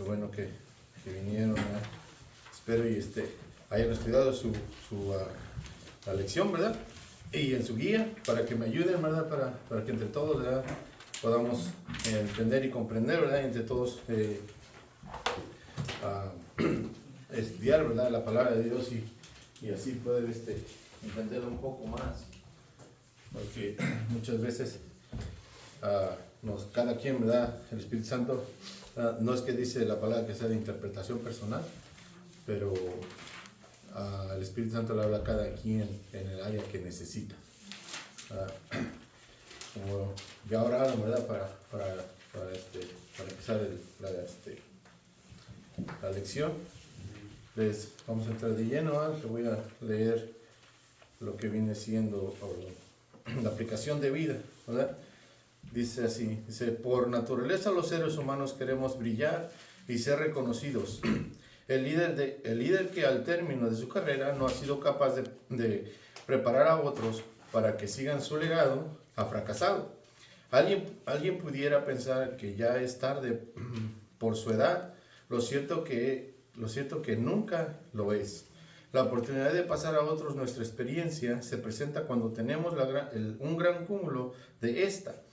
bueno que vinieron, ¿verdad? Espero y hayan estudiado la lección, ¿verdad? Y en su guía, para que me ayuden, ¿verdad? Para que entre todos, ¿verdad? Podamos entender y comprender, ¿verdad? Entre todos estudiar, ¿verdad? La palabra de Dios y así poder entenderlo un poco más. Porque muchas veces cada quien, ¿verdad? El Espíritu Santo, no es que dice la palabra que sea de interpretación personal, pero el Espíritu Santo le habla a cada quien en el área que necesita. Como ya oraron, ¿verdad? Para empezar la lección, les vamos a entrar de lleno. Que voy a leer lo que viene siendo la aplicación de vida, ¿verdad? Dice así, por naturaleza los seres humanos queremos brillar y ser reconocidos. El líder que al término de su carrera no ha sido capaz de preparar a otros para que sigan su legado, ha fracasado. Alguien pudiera pensar que ya es tarde por su edad. Lo cierto que nunca lo es. La oportunidad de pasar a otros nuestra experiencia se presenta cuando tenemos un gran cúmulo de esta.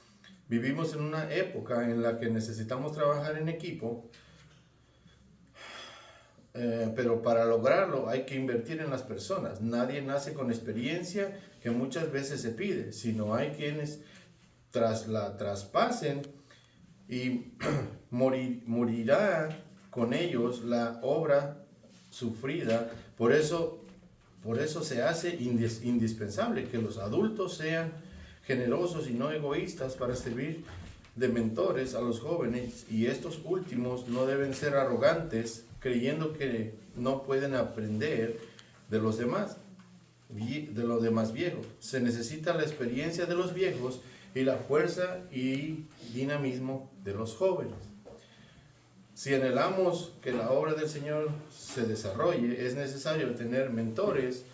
Vivimos en una época en la que necesitamos trabajar en equipo, pero para lograrlo hay que invertir en las personas. Nadie nace con experiencia que muchas veces se pide, sino hay quienes la traspasen y morirá con ellos la obra sufrida. Por eso se hace indispensable que los adultos sean generosos y no egoístas para servir de mentores a los jóvenes, y estos últimos no deben ser arrogantes creyendo que no pueden aprender de los demás viejos. Se necesita la experiencia de los viejos y la fuerza y dinamismo de los jóvenes. Si anhelamos que la obra del Señor se desarrolle, es necesario tener mentores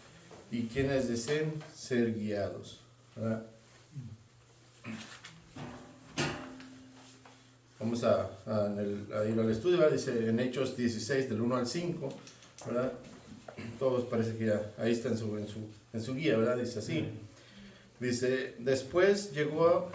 y quienes deseen ser guiados, ¿verdad? Vamos a ir al estudio, ¿verdad? Dice en Hechos 16, del 1 al 5, ¿verdad? Todos parece que ya ahí está en su guía, ¿verdad? Dice así. Dice, después llegó,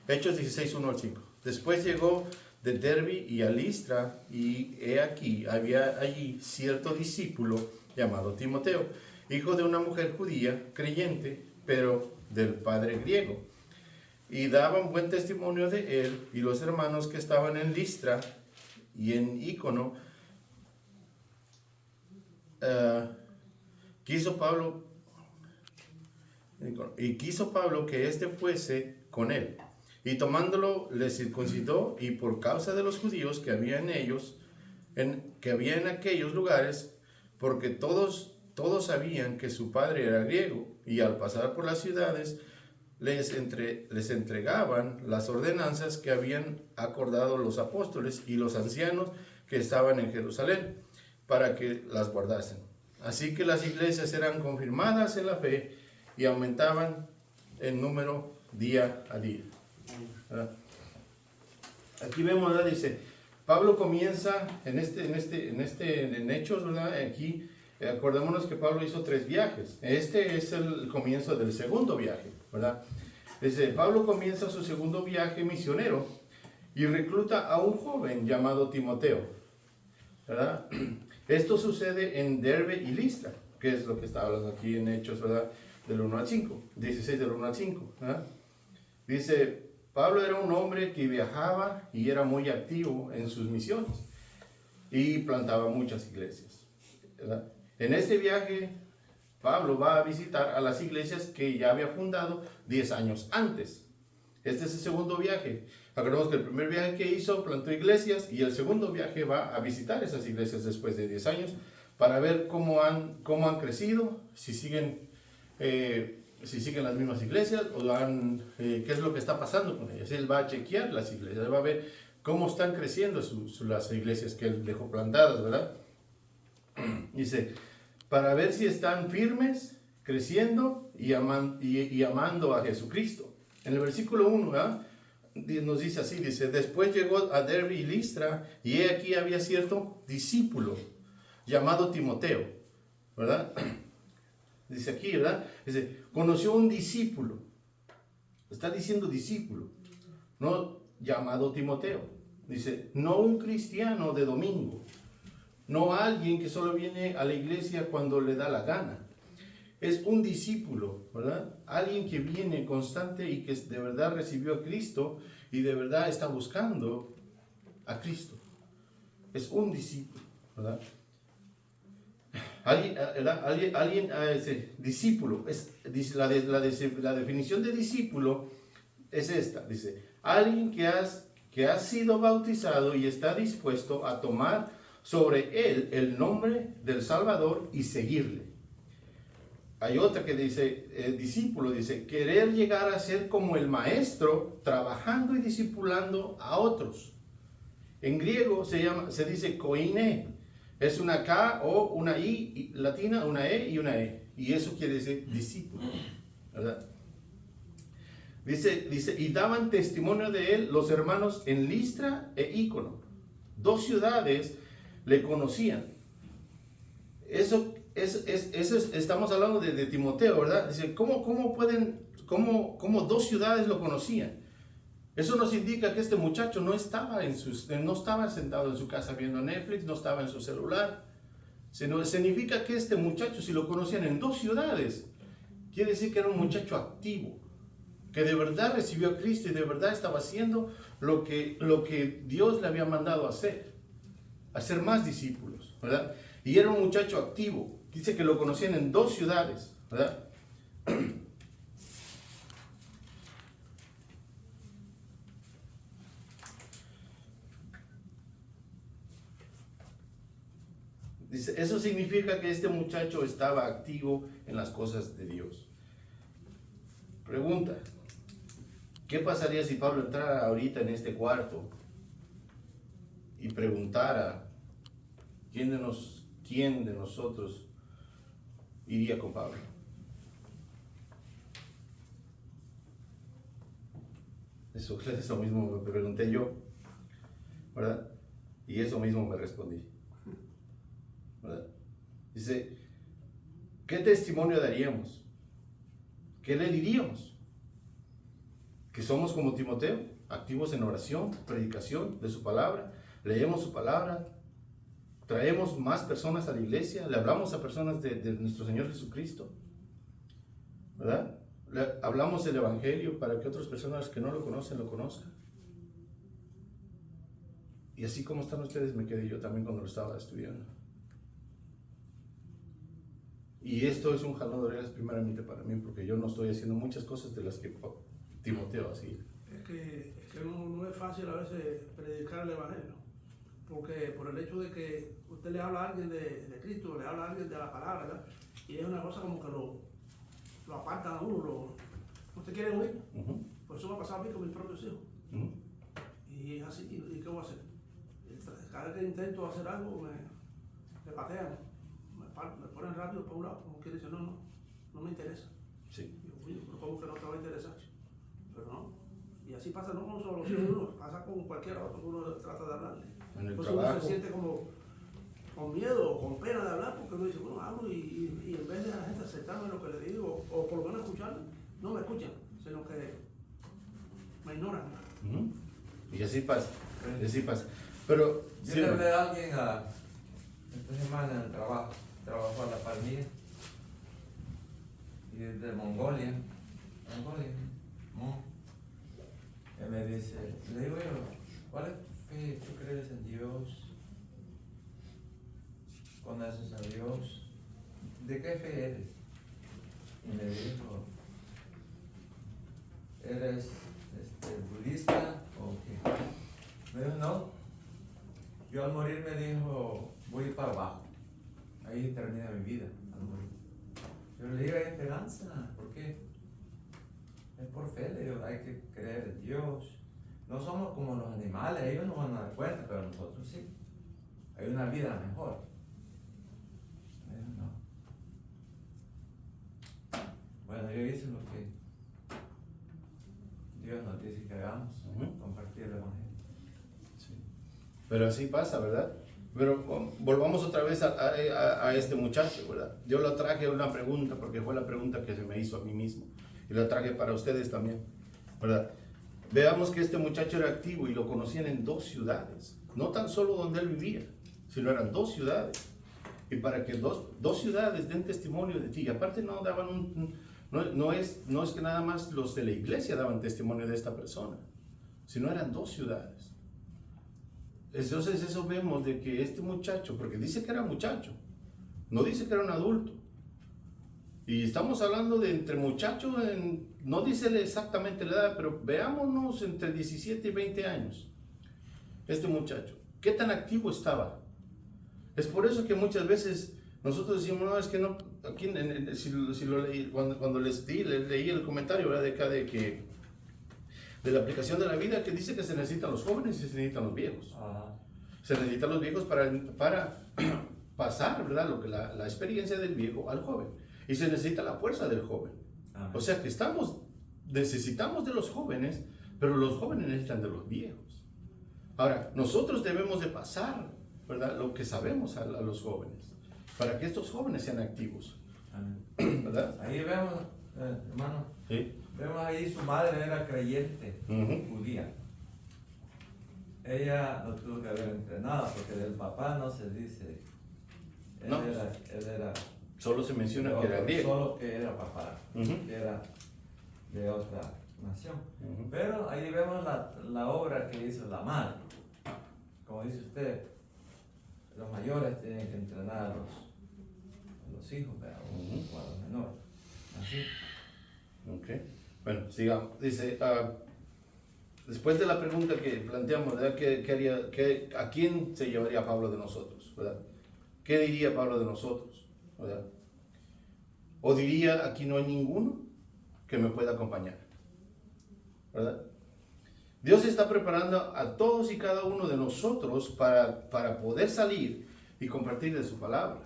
Hechos 16, 1 al 5. Después llegó de Derbe y a Listra, y he aquí, había allí cierto discípulo llamado Timoteo, hijo de una mujer judía, creyente, pero del padre griego. Y daban buen testimonio de él, y los hermanos que estaban en Listra y en Ícono, quiso Pablo que éste fuese con él. Y tomándolo, le circuncidó, y por causa de los judíos que había en aquellos lugares, porque todos sabían que su padre era griego, y al pasar por las ciudades, les entregaban las ordenanzas que habían acordado los apóstoles y los ancianos que estaban en Jerusalén, para que las guardasen. Así que las iglesias eran confirmadas en la fe y aumentaban en número día a día. ¿Verdad? Aquí vemos, ¿verdad? Dice, Pablo comienza en Hechos, ¿verdad? Aquí, acordémonos que Pablo hizo 3 viajes. Este es el comienzo del segundo viaje, ¿verdad? Dice, Pablo comienza su segundo viaje misionero y recluta a un joven llamado Timoteo, ¿verdad? Esto sucede en Derbe y Listra, que es lo que está hablando aquí en Hechos, ¿verdad? Del 1 al 5, 16 del 1 al 5, ¿verdad? Dice, Pablo era un hombre que viajaba y era muy activo en sus misiones y plantaba muchas iglesias, ¿verdad? En este viaje, Pablo va a visitar a las iglesias que ya había fundado 10 años antes. Este es el segundo viaje. Acordemos que el primer viaje que hizo plantó iglesias, y el segundo viaje va a visitar esas iglesias después de 10 años para ver cómo han crecido, si siguen las mismas iglesias o qué es lo que está pasando con ellas. Él va a chequear las iglesias, él va a ver cómo están creciendo las iglesias que él dejó plantadas, ¿verdad? Dice, para ver si están firmes, creciendo y amando a Jesucristo. En el versículo 1, ¿verdad? nos dice así, dice, después llegó a Derbe y Listra, y he aquí había cierto discípulo llamado Timoteo, ¿verdad? Dice aquí, ¿verdad? Dice, conoció un discípulo, está diciendo discípulo, no llamado Timoteo. Dice, no un cristiano de domingo, no alguien que solo viene a la iglesia cuando le da la gana. Es un discípulo, ¿verdad? Alguien que viene constante y que de verdad recibió a Cristo y de verdad está buscando a Cristo. Es un discípulo, ¿verdad? Discípulo, dice, la definición de discípulo es esta, dice, alguien que ha sido bautizado y está dispuesto a tomar sobre él el nombre del Salvador y seguirle. Hay otra que dice, discípulo, dice, querer llegar a ser como el maestro, trabajando y discipulando a otros. En griego se dice koine, es una K o una I latina, una E y una E. Y eso quiere decir discípulo, ¿verdad? Dice, y daban testimonio de él los hermanos en Listra e Ícono. 2 ciudades le conocían. Estamos hablando de Timoteo, ¿verdad? Dice, ¿cómo 2 ciudades lo conocían? Eso nos indica que este muchacho no estaba sentado en su casa viendo Netflix, no estaba en su celular. Significa que este muchacho, si lo conocían en 2 ciudades, quiere decir que era un muchacho activo, que de verdad recibió a Cristo y de verdad estaba haciendo lo que Dios le había mandado a hacer más discípulos, ¿verdad? Y era un muchacho activo. Dice que lo conocían en 2 ciudades, ¿verdad? Dice, eso significa que este muchacho estaba activo en las cosas de Dios. Pregunta, ¿qué pasaría si Pablo entrara ahorita en este cuarto y preguntara quién de nosotros iría con Pablo? Eso mismo me pregunté yo, ¿verdad? Y eso mismo me respondí, ¿verdad? Dice, ¿qué testimonio daríamos? ¿Qué le diríamos? Que somos como Timoteo, activos en oración, predicación de su palabra, leemos su palabra, traemos más personas a la iglesia, le hablamos a personas de nuestro Señor Jesucristo, ¿verdad? Hablamos del Evangelio para que otras personas que no lo conocen lo conozcan. Y así como están ustedes, me quedé yo también cuando lo estaba estudiando. Y esto es un jalón de orejas primeramente para mí, porque yo no estoy haciendo muchas cosas de las que Timoteo hacía. Es que no es fácil a veces predicar el Evangelio, porque por el hecho de que usted le habla a alguien de Cristo, le habla a alguien de la palabra, ¿verdad? Y es una cosa como que lo apartan a uno, ¿usted quiere oír? Pues eso me ha pasado a mí con mis propios hijos. Y es así, ¿y qué voy a hacer? Cada vez que intento hacer algo, me patean, me ponen rápido por un lado, como que dicen, no me interesa. Sí. Y yo, ¿cómo que no te va a interesar? Pero no. Y así pasa no con solo los hijos de uno, pasa con cualquier otro que uno trata de hablarle. Entonces uno se siente como con miedo o con pena de hablar, porque uno dice, bueno, hablo y en vez de la gente aceptarme lo que le digo, o por lo menos escucharme, no me escuchan, sino que me ignoran. Y así pasa, Pero yo le hablé a alguien esta semana en el trabajo a la par mía, y es de Mongolia, y me dice, le digo yo, ¿cuál es tu fe? ¿Tú crees en Dios? ¿Conoces a Dios? ¿De qué fe eres? Y me dijo, ¿eres budista o qué? Me dijo, no. Yo al morir me dijo, voy a ir para abajo. Ahí termina mi vida, al morir. Yo le digo, hay esperanza. ¿Por qué? Es por fe, le digo, hay que creer en Dios. No somos como los animales, ellos no van a dar cuenta, pero nosotros sí. Hay una vida mejor. Me dijo, no. Bueno, yo hice lo que Dios nos dice que hagamos. Pero así pasa, ¿verdad? Pero volvamos otra vez a este muchacho, ¿verdad? Yo lo traje una pregunta porque fue la pregunta que se me hizo a mí mismo. Y la traje para ustedes también, ¿verdad? Veamos que este muchacho era activo y lo conocían en 2 ciudades. No tan solo donde él vivía, sino eran 2 ciudades. Y para que dos ciudades den testimonio de ti, y aparte no daban no es que nada más los de la iglesia daban testimonio de esta persona, sino eran 2 ciudades. Entonces eso vemos de que este muchacho, porque dice que era muchacho, no dice que era un adulto. Y estamos hablando de entre muchachos, no dice exactamente la edad, pero veámonos entre 17 y 20 años. Este muchacho, ¿qué tan activo estaba? Es por eso que muchas veces nosotros decimos, no, es que no, aquí si lo leí, cuando leí el comentario, ¿verdad? De acá de la aplicación de la vida, que dice que se necesitan los jóvenes y se necesitan los viejos. Se necesitan los viejos para pasar, ¿verdad? La experiencia del viejo al joven. Y se necesita la fuerza del joven. O sea que necesitamos de los jóvenes, pero los jóvenes necesitan de los viejos. Ahora, nosotros debemos de pasar, ¿verdad? Lo que sabemos a los jóvenes, para que estos jóvenes sean activos. ¿Verdad? Ahí vemos, hermano, ¿Sí? vemos ahí su madre era creyente, judía. Ella lo tuvo que haber entrenado, porque del papá no se dice. Él era solo se menciona que era griego. Solo que era papá, que era de otra nación. Pero ahí vemos la obra que hizo la madre. Como dice usted, los mayores tienen que entrenar a los hijos, o a los menores. Así. Ok. Bueno, sigamos. Dice, después de la pregunta que planteamos, ¿verdad? ¿A quién se llevaría Pablo de nosotros? ¿Verdad? ¿Qué diría Pablo de nosotros? ¿Verdad? O diría, aquí no hay ninguno que me pueda acompañar. ¿Verdad? Dios está preparando a todos y cada uno de nosotros para poder salir y compartir de su palabra.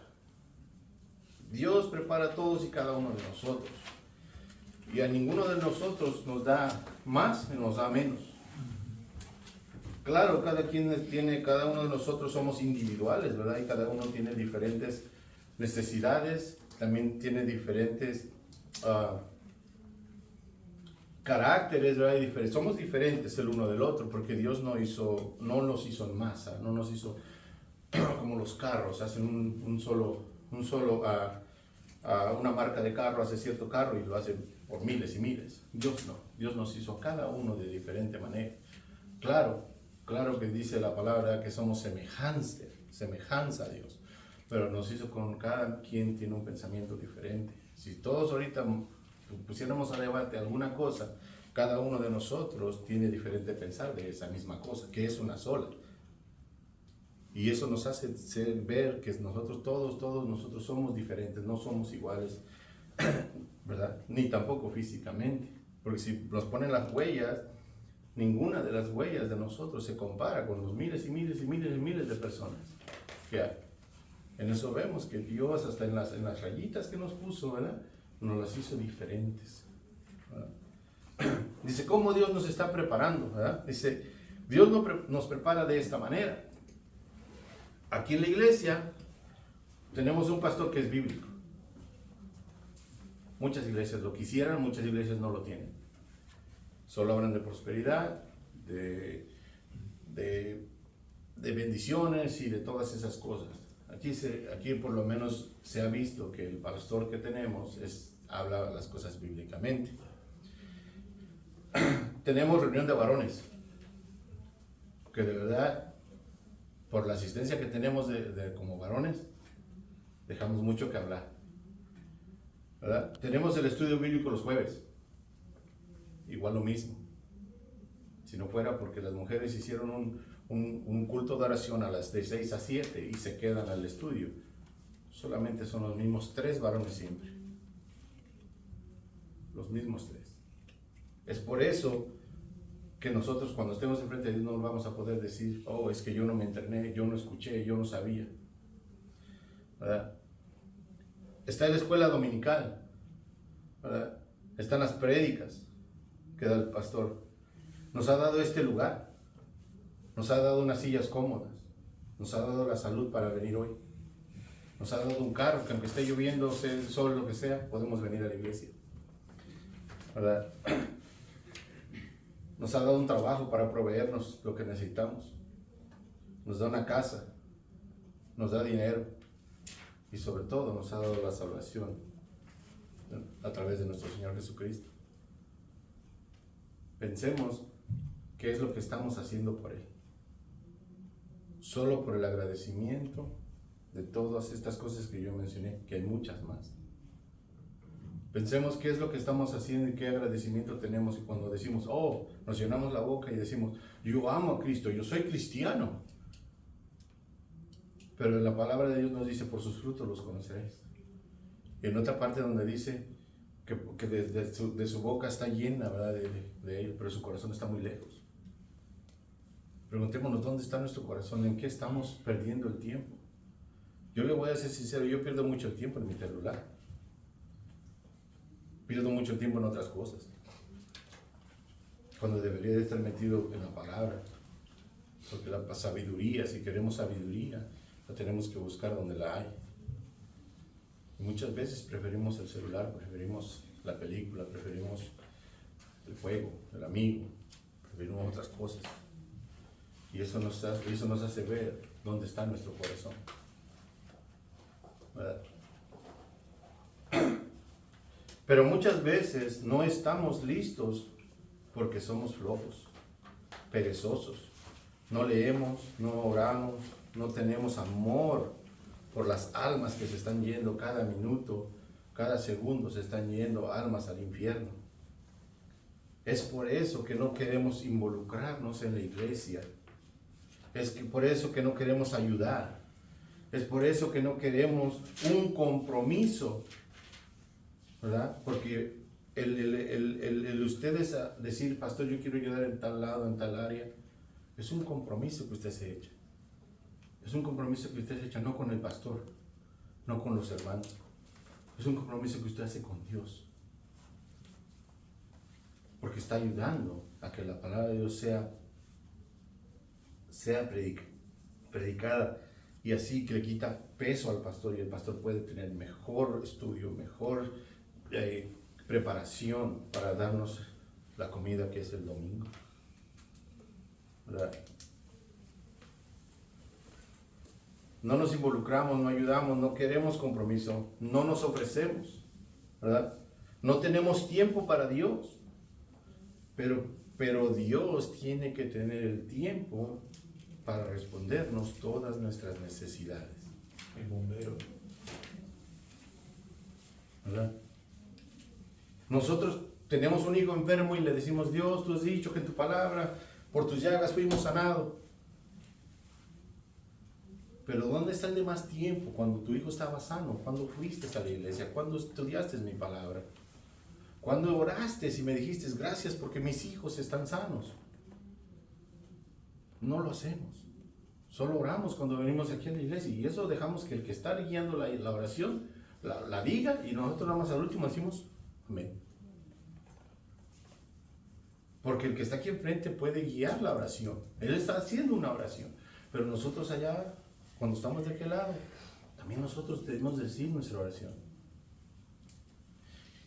Dios prepara a todos y cada uno de nosotros. Y a ninguno de nosotros nos da más ni nos da menos. Claro, cada uno de nosotros somos individuales, ¿verdad? Y cada uno tiene diferentes necesidades, también tiene diferentes caracteres, ¿verdad? Somos diferentes el uno del otro, porque Dios no nos hizo en masa, no nos hizo como los carros, hacen una marca de carro, hace cierto carro y lo hace por miles y miles. Dios no, Dios nos hizo cada uno de diferente manera. Claro que dice la palabra que somos semejanza a Dios, pero nos hizo con cada quien tiene un pensamiento diferente. Si todos ahorita pusiéramos a debate alguna cosa, cada uno de nosotros tiene diferente pensar de esa misma cosa, que es una sola. Y eso nos hace ver que todos nosotros somos diferentes, no somos iguales, ¿verdad? Ni tampoco físicamente. Porque si nos ponen las huellas, ninguna de las huellas de nosotros se compara con los miles y miles y miles y miles de personas que hay. En eso vemos que Dios, hasta en las rayitas que nos puso, ¿verdad? Nos las hizo diferentes, ¿verdad? Dice, ¿cómo Dios nos está preparando? ¿Verdad? Dice, Dios nos prepara de esta manera. Aquí en la iglesia tenemos un pastor que es bíblico. Muchas iglesias lo quisieran, muchas iglesias no lo tienen. Solo hablan de prosperidad, de bendiciones y de todas esas cosas. Aquí por lo menos se ha visto que el pastor que tenemos habla las cosas bíblicamente. Tenemos reunión de varones, que de verdad, por la asistencia que tenemos como varones, dejamos mucho que hablar, ¿verdad? Tenemos el estudio bíblico los jueves, igual lo mismo. Si no fuera porque las mujeres hicieron un culto de oración de 6 a 7 y se quedan al estudio, solamente son los mismos 3 varones siempre. Los mismos 3. Es por eso que nosotros cuando estemos enfrente de Dios no vamos a poder decir, oh, es que yo no me entrené, yo no escuché, yo no sabía, ¿verdad? Está en la escuela dominical, ¿verdad? Están las prédicas que da el pastor. Nos ha dado este lugar Nos ha dado unas sillas cómodas. Nos ha dado la salud para venir hoy. Nos ha dado un carro que aunque esté lloviendo, sea el sol, lo que sea, podemos venir a la iglesia. ¿Verdad? Nos ha dado un trabajo para proveernos lo que necesitamos. Nos da una casa. Nos da dinero. Y sobre todo nos ha dado la salvación a través de nuestro Señor Jesucristo. Pensemos qué es lo que estamos haciendo por Él. Solo por el agradecimiento de todas estas cosas que yo mencioné, que hay muchas más. Pensemos qué es lo que estamos haciendo y qué agradecimiento tenemos. Y cuando decimos, oh, nos llenamos la boca y decimos, yo amo a Cristo, yo soy cristiano. Pero la palabra de Dios nos dice, por sus frutos los conoceréis. Y en otra parte donde dice que de su boca está llena, ¿verdad?, de ellos, pero su corazón está muy lejos. Preguntémonos, ¿dónde está nuestro corazón? ¿En qué estamos perdiendo el tiempo? Yo le voy a ser sincero, yo pierdo mucho tiempo en mi celular. Pierdo mucho tiempo en otras cosas. Cuando debería de estar metido en la palabra. Porque la sabiduría, si queremos sabiduría, la tenemos que buscar donde la hay. Y muchas veces preferimos el celular, preferimos la película, preferimos el juego, el amigo, preferimos otras cosas. Y eso nos hace ver dónde está nuestro corazón. ¿Verdad? Pero muchas veces no estamos listos porque somos flojos, perezosos. No leemos, no oramos, no tenemos amor por las almas que se están yendo cada minuto, cada segundo se están yendo almas al infierno. Es por eso que no queremos involucrarnos en la iglesia. Es por eso que no queremos ayudar. Es por eso que no queremos un compromiso, ¿verdad? Porque el ustedes decir, pastor, yo quiero ayudar en tal lado, en tal área, es un compromiso que usted se echa. Es un compromiso que usted se echa no con el pastor, no con los hermanos. Es un compromiso que usted hace con Dios. Porque está ayudando a que la palabra de Dios sea predicada, y así que le quita peso al pastor y el pastor puede tener mejor estudio, mejor preparación para darnos la comida que es el domingo, ¿verdad? No nos involucramos, no ayudamos, no queremos compromiso, no nos ofrecemos, ¿verdad? No tenemos tiempo para Dios, pero Dios tiene que tener el tiempo para respondernos todas nuestras necesidades. El bombero. ¿Verdad? Nosotros tenemos un hijo enfermo y le decimos, Dios, tú has dicho que en tu palabra, por tus llagas fuimos sanados. Pero ¿dónde está el demás tiempo cuando tu hijo estaba sano? ¿Cuándo fuiste a la iglesia? ¿Cuándo estudiaste mi palabra? ¿Cuándo oraste y me dijiste gracias porque mis hijos están sanos? No lo hacemos. Solo oramos cuando venimos aquí a la iglesia y eso dejamos que el que está guiando la oración la diga y nosotros nada más al último decimos amén. Porque el que está aquí enfrente puede guiar la oración. Él está haciendo una oración. Pero nosotros allá, cuando estamos de aquel lado, también nosotros debemos decir nuestra oración.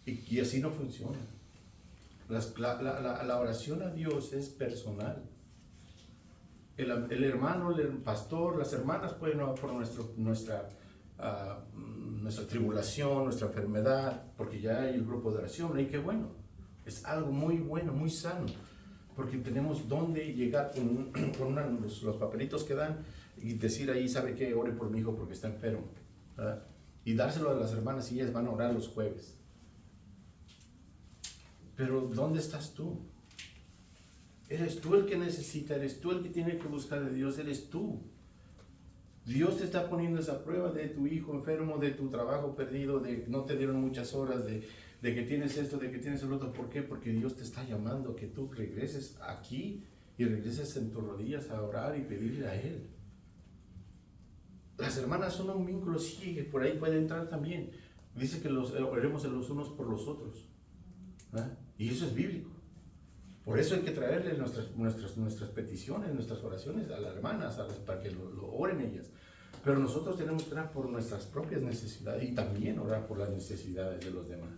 Y así no funciona. La oración a Dios es personal. El hermano, el pastor, las hermanas pueden orar por nuestra tribulación, nuestra enfermedad, porque ya hay el grupo de oración, y qué bueno. Es algo muy bueno, muy sano, porque tenemos dónde llegar con los papelitos que dan y decir ahí, ¿sabe qué? Ore por mi hijo porque está enfermo, ¿verdad? Y dárselo a las hermanas y ellas van a orar los jueves. Pero ¿dónde estás tú? Eres tú el que necesita, eres tú el que tiene que buscar de Dios, eres tú. Dios te está poniendo esa prueba de tu hijo enfermo, de tu trabajo perdido, de no te dieron muchas horas, de que tienes esto, de que tienes el otro. ¿Por qué? Porque Dios te está llamando a que tú regreses aquí y regreses en tus rodillas a orar y pedirle a Él. Las hermanas son un vínculo, sí, por ahí puede entrar también. Dice que oremos los unos por los otros, ¿verdad? Y eso es bíblico. Por eso hay que traerle nuestras peticiones, nuestras oraciones a las hermanas, para que lo oren ellas. Pero nosotros tenemos que orar por nuestras propias necesidades y también orar por las necesidades de los demás.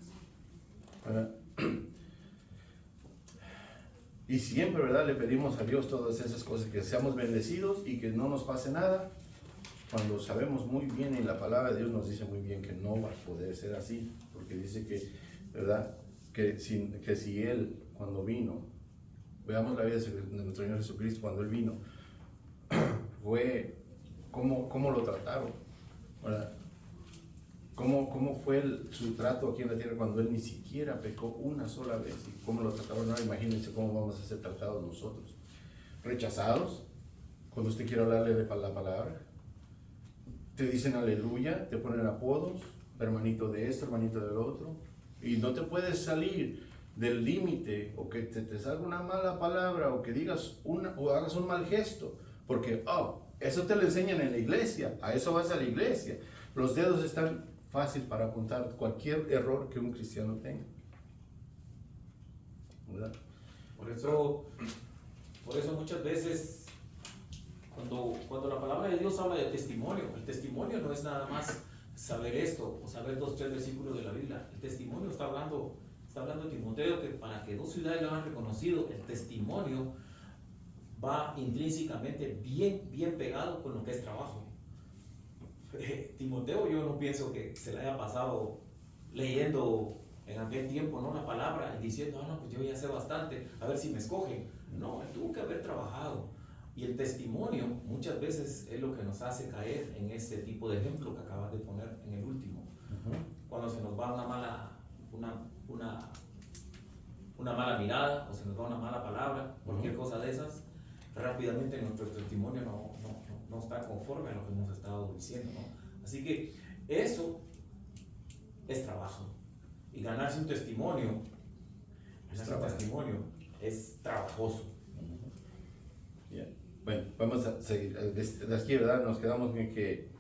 ¿Verdad? Y siempre, ¿verdad?, le pedimos a Dios todas esas cosas, que seamos bendecidos y que no nos pase nada, cuando sabemos muy bien, y la palabra de Dios nos dice muy bien que no va a poder ser así, porque dice que, ¿verdad?, que si Él, cuando vino, veamos la vida de nuestro Señor Jesucristo, cuando Él vino, fue, ¿cómo lo trataron? ¿Verdad? ¿Cómo fue su trato aquí en la tierra cuando Él ni siquiera pecó una sola vez? ¿Y cómo lo trataron? Ahora imagínense cómo vamos a ser tratados nosotros. Rechazados, cuando usted quiere hablarle de la palabra. Te dicen aleluya, te ponen apodos, hermanito de esto, hermanito del otro. Y no te puedes salir del límite, o que te salga una mala palabra, o que digas o hagas un mal gesto. Porque, eso te lo enseñan en la iglesia, a eso vas a la iglesia. Los dedos están fácil para apuntar cualquier error que un cristiano tenga. ¿Verdad? Por eso muchas veces, cuando la palabra de Dios habla de testimonio, el testimonio no es nada más saber esto o saber 2 o 3 versículos de la Biblia. El testimonio está hablando de Timoteo, que para que 2 ciudades lo hayan reconocido, el testimonio va intrínsecamente bien pegado con lo que es trabajo. Timoteo, yo no pienso que se le haya pasado leyendo en aquel tiempo, ¿no?, la palabra y diciendo, no, pues yo ya sé bastante, a ver si me escogen. No, él tuvo que haber trabajado. Y el testimonio muchas veces es lo que nos hace caer en ese tipo de ejemplo que acabas de poner en el último. Cuando se nos va una mala mirada, o se nos va una mala palabra, cualquier cosa de esas, rápidamente nuestro testimonio no está conforme a lo que hemos estado diciendo, ¿no? Así que eso es trabajo. Y ganarse un testimonio, es trabajoso. Bien. Bueno, vamos a seguir. De aquí, ¿verdad?, nos quedamos en que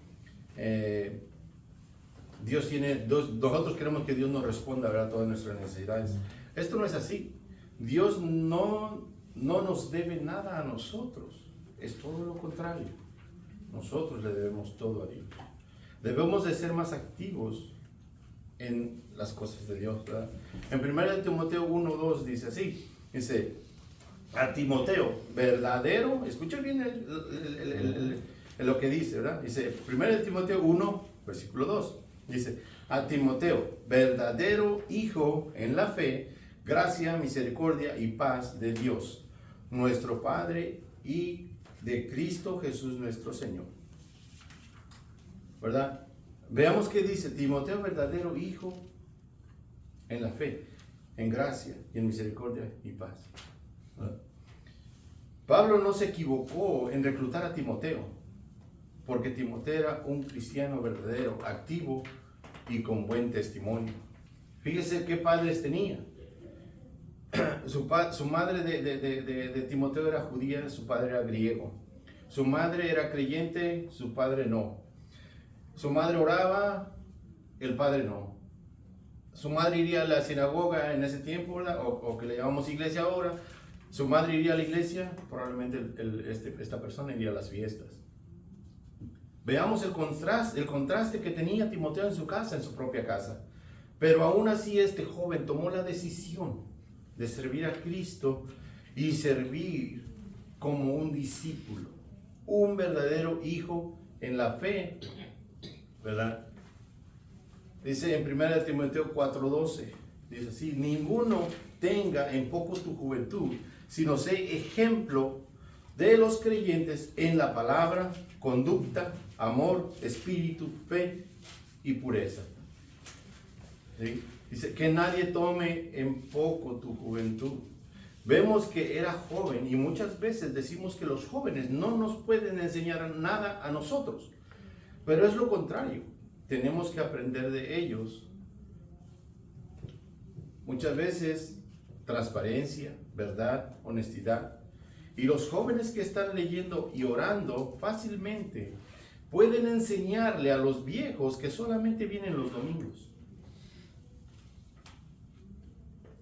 Dios tiene nosotros queremos que Dios nos responda, ¿verdad?, a todas nuestras necesidades. Esto no es así. Dios no nos debe nada a nosotros. Es todo lo contrario. Nosotros le debemos todo a Dios. Debemos de ser más activos en las cosas de Dios, ¿verdad? En 1 Timoteo 1:2 dice así, dice, a Timoteo, verdadero, escucha bien lo que dice, ¿verdad? Dice, 1 Timoteo 1, versículo 2, dice, a Timoteo, verdadero hijo en la fe, gracia, misericordia y paz de Dios, nuestro Padre, y de Cristo Jesús nuestro Señor. ¿Verdad? Veamos qué dice Timoteo, verdadero hijo en la fe, en gracia y en misericordia y paz. ¿Verdad? Pablo no se equivocó en reclutar a Timoteo, porque Timoteo era un cristiano verdadero, activo y con buen testimonio. Fíjese qué padres tenía. Su madre de Timoteo era judía, su padre era griego. Su madre era creyente, su padre no. Su madre oraba, el padre no. Su madre iría a la sinagoga en ese tiempo, ¿verdad?, o que le llamamos iglesia ahora. Su madre iría a la iglesia, probablemente esta persona iría a las fiestas. Veamos el contraste que tenía Timoteo en su casa, en su propia casa. Pero aún así este joven tomó la decisión de servir a Cristo y servir como un discípulo, un verdadero hijo en la fe, ¿verdad? Dice en 1 Timoteo 4:12, dice así, ninguno tenga en poco tu juventud, sino sé ejemplo de los creyentes en la palabra, conducta, amor, espíritu, fe y pureza. ¿Sí? Dice que nadie tome en poco tu juventud. Vemos que era joven y muchas veces decimos que los jóvenes no nos pueden enseñar nada a nosotros, pero es lo contrario. Tenemos que aprender de ellos. Muchas veces transparencia, verdad, honestidad. Y los jóvenes que están leyendo y orando fácilmente pueden enseñarle a los viejos que solamente vienen los domingos,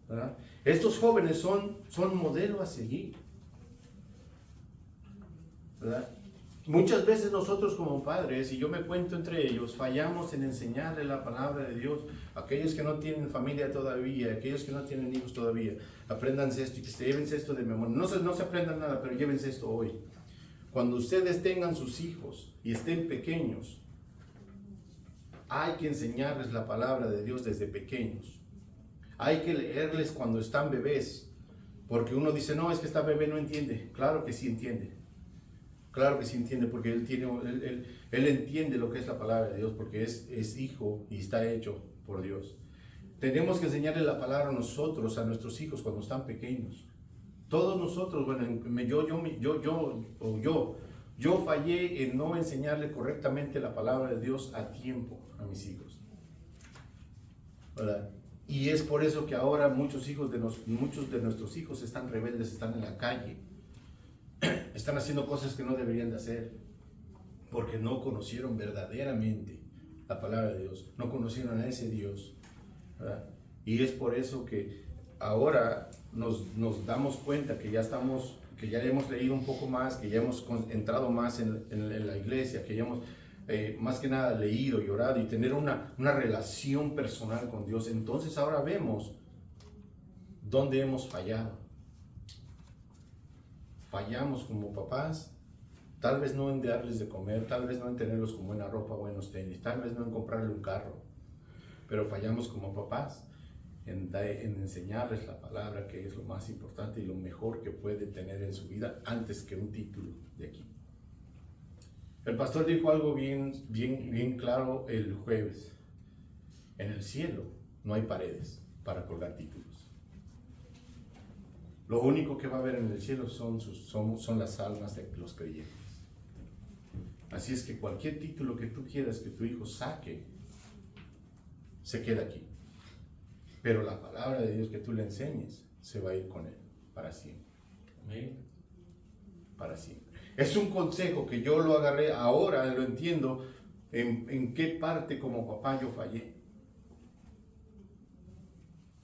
¿verdad? Estos jóvenes son modelo a seguir, ¿verdad? Muchas veces nosotros como padres, y yo me cuento entre ellos, fallamos en enseñarle la palabra de Dios. Aquellos que no tienen familia todavía, aquellos que no tienen hijos todavía, apréndanse esto y que se llévense esto de memoria. No se aprendan nada, pero llévense esto hoy. Cuando ustedes tengan sus hijos y estén pequeños, hay que enseñarles la palabra de Dios desde pequeños. Hay que leerles cuando están bebés, porque uno dice, no, es que esta bebé no entiende. Claro que sí entiende. Claro que sí entiende, porque él entiende lo que es la palabra de Dios, porque es hijo y está hecho por Dios. Tenemos que enseñarle la palabra a nosotros, a nuestros hijos cuando están pequeños. Todos nosotros, bueno, yo fallé en no enseñarle correctamente la palabra de Dios a tiempo a mis hijos, ¿verdad? Y es por eso que ahora muchos de nuestros hijos están rebeldes, están en la calle, están haciendo cosas que no deberían de hacer, porque no conocieron verdaderamente la palabra de Dios, no conocieron a ese Dios, ¿verdad? Y es por eso que ahora nos damos cuenta que ya hemos leído un poco más, que ya hemos entrado más en la iglesia, que ya hemos más que nada leído y orado y tener una relación personal con Dios. Entonces ahora vemos dónde hemos fallado. Fallamos como papás, tal vez no en darles de comer, tal vez no en tenerlos con buena ropa, buenos tenis, tal vez no en comprarle un carro, pero fallamos como papás en enseñarles la palabra, que es lo más importante y lo mejor que puede tener en su vida antes que un título de aquí. El pastor dijo algo bien claro el jueves. En el cielo no hay paredes para colgar títulos. Lo único que va a haber en el cielo son las almas de los creyentes. Así es que cualquier título que tú quieras que tu hijo saque, se queda aquí. Pero la palabra de Dios que tú le enseñes, se va a ir con él para siempre. Amén. Para siempre. Es un consejo que yo lo agarré, ahora lo entiendo en qué parte como papá yo fallé.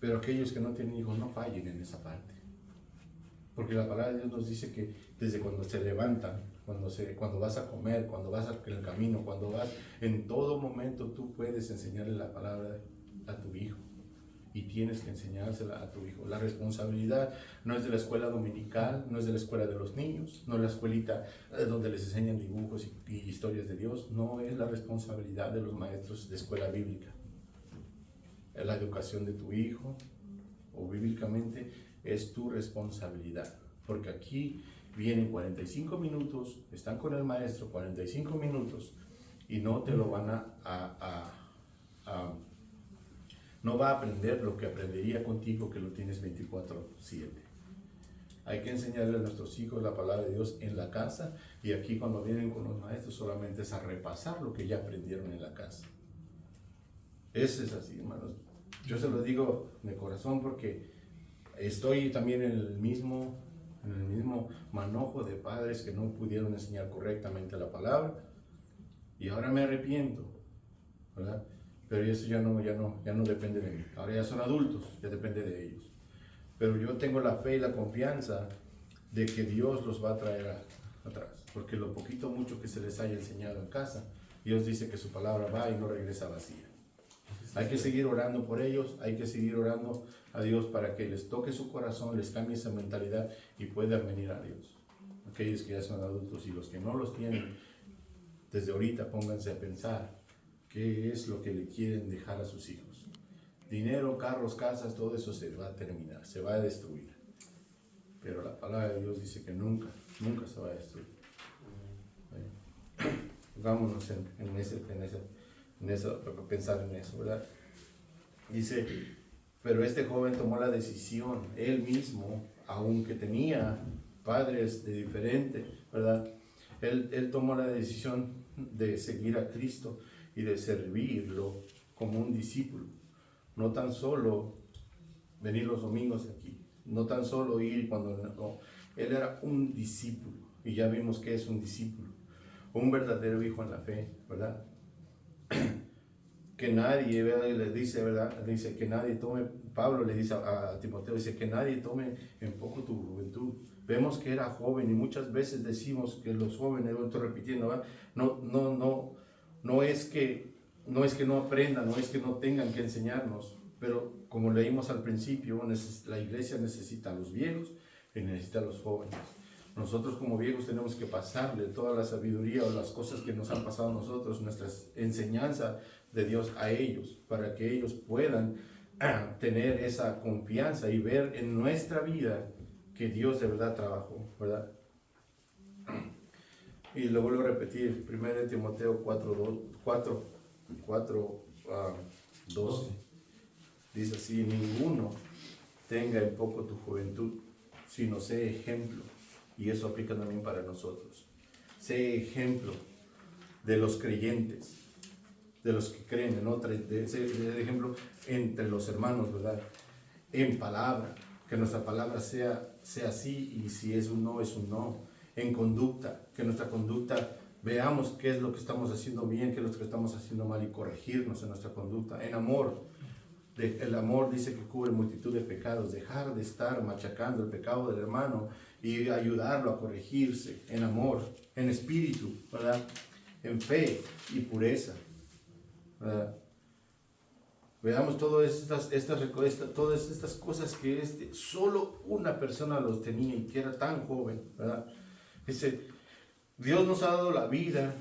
Pero aquellos que no tienen hijos no fallen en esa parte. Porque la palabra de Dios nos dice que desde cuando se levantan, cuando vas a comer, cuando vas en el camino, cuando vas, en todo momento tú puedes enseñarle la palabra a tu hijo. Y tienes que enseñársela a tu hijo. La responsabilidad no es de la escuela dominical, no es de la escuela de los niños, no es la escuelita donde les enseñan dibujos y historias de Dios. No es la responsabilidad de los maestros de escuela bíblica. Es la educación de tu hijo, o bíblicamente, es tu responsabilidad. Porque aquí vienen 45 minutos, están con el maestro 45 minutos y no te lo van no va a aprender lo que aprendería contigo, que lo tienes 24/7. Hay que enseñarle a nuestros hijos la palabra de Dios en la casa, y aquí cuando vienen con los maestros solamente es a repasar lo que ya aprendieron en la casa. Eso es así, hermanos. Yo se lo digo de corazón porque estoy también en el mismo manojo de padres que no pudieron enseñar correctamente la palabra, y ahora me arrepiento, ¿verdad? Pero eso ya no depende de mí. Ahora ya son adultos, ya depende de ellos. Pero yo tengo la fe y la confianza de que Dios los va a traer atrás. Porque lo poquito o mucho que se les haya enseñado en casa, Dios dice que su palabra va y no regresa vacía. Hay que seguir orando por ellos, hay que seguir orando a Dios para que les toque su corazón, les cambie esa mentalidad y puedan venir a Dios. Aquellos que ya son adultos y los que no los tienen, desde ahorita pónganse a pensar qué es lo que le quieren dejar a sus hijos. Dinero, carros, casas, todo eso se va a terminar, se va a destruir. Pero la palabra de Dios dice que nunca se va a destruir. Pongámonos pensar en eso, ¿verdad? Dice, pero este joven tomó la decisión, él mismo, aunque tenía padres de diferente, ¿verdad? Él tomó la decisión de seguir a Cristo y de servirlo como un discípulo. No tan solo venir los domingos aquí, no tan solo ir cuando no. Él era un discípulo, y ya vimos que es un discípulo, un verdadero hijo en la fe, ¿verdad? que nadie, ¿verdad? Le dice, ¿verdad? Dice que nadie tome, Pablo le dice a Timoteo, dice que nadie tome en poco tu juventud. Vemos que era joven y muchas veces decimos que los jóvenes, lo estoy repitiendo, ¿verdad? No es que no aprendan, no es que no tengan que enseñarnos, pero como leímos al principio, la iglesia necesita a los viejos y necesita a los jóvenes. Nosotros como viejos tenemos que pasarle toda la sabiduría o las cosas que nos han pasado a nosotros, nuestra enseñanza de Dios a ellos, para que ellos puedan tener esa confianza y ver en nuestra vida que Dios de verdad trabajó, ¿verdad? Y lo vuelvo a repetir, 1 Timoteo 4:12. Dice así: ninguno tenga en poco tu juventud, sino sé ejemplo. Y eso aplica también para nosotros. Sé ejemplo de los creyentes, de los que creen en otra, de ejemplo entre los hermanos, ¿verdad? En palabra, que nuestra palabra sea así, y si es un no, es un no. En conducta, que nuestra conducta veamos qué es lo que estamos haciendo bien, qué es lo que estamos haciendo mal y corregirnos en nuestra conducta. En amor, el amor dice que cubre multitud de pecados, dejar de estar machacando el pecado del hermano y ayudarlo a corregirse. En amor, en espíritu, ¿verdad? En fe y pureza, ¿verdad? Veamos todas estas cosas que solo una persona los tenía y que era tan joven, ¿verdad? Dice, Dios nos ha dado la vida,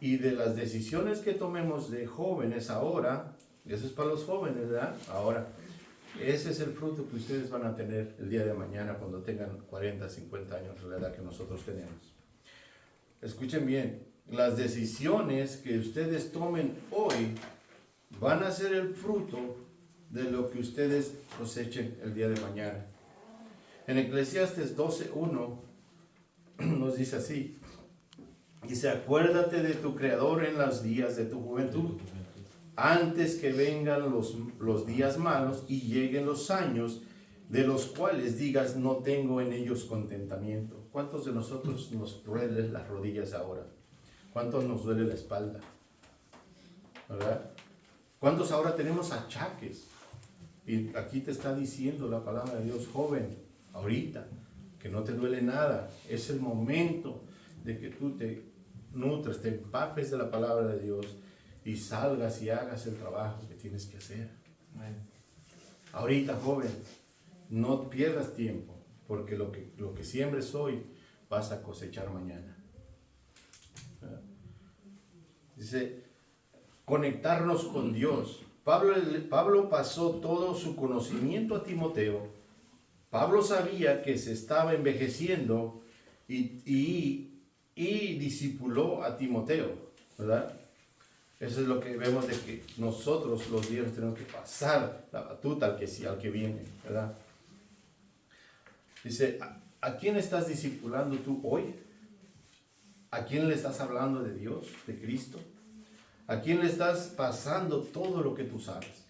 y de las decisiones que tomemos de jóvenes ahora, eso es para los jóvenes, ¿verdad? Ahora, ese es el fruto que ustedes van a tener el día de mañana cuando tengan 40, 50 años, la edad que nosotros tenemos. Escuchen bien, las decisiones que ustedes tomen hoy van a ser el fruto de lo que ustedes cosechen el día de mañana. En Eclesiastes 12:1 nos dice así, dice: acuérdate de tu Creador en los días de tu juventud, antes que vengan los días malos y lleguen los años de los cuales digas, no tengo en ellos contentamiento. ¿Cuántos de nosotros nos duelen las rodillas ahora? ¿Cuántos nos duele la espalda? ¿Verdad? ¿Cuántos ahora tenemos achaques? Y aquí te está diciendo la palabra de Dios, joven, ahorita, que no te duele nada. Es el momento de que tú te nutres, te empapes de la palabra de Dios y salgas y hagas el trabajo que tienes que hacer. Ahorita, joven, no pierdas tiempo, porque lo que siembres hoy vas a cosechar mañana. Dice, conectarnos con Dios. Pablo pasó todo su conocimiento a Timoteo. Pablo sabía que se estaba envejeciendo y discipuló a Timoteo, ¿verdad? Eso es lo que vemos, de que nosotros los viejos tenemos que pasar la batuta al que viene, ¿verdad? Dice, ¿a quién estás discipulando tú hoy? ¿A quién le estás hablando de Dios, de Cristo? ¿A quién le estás pasando todo lo que tú sabes?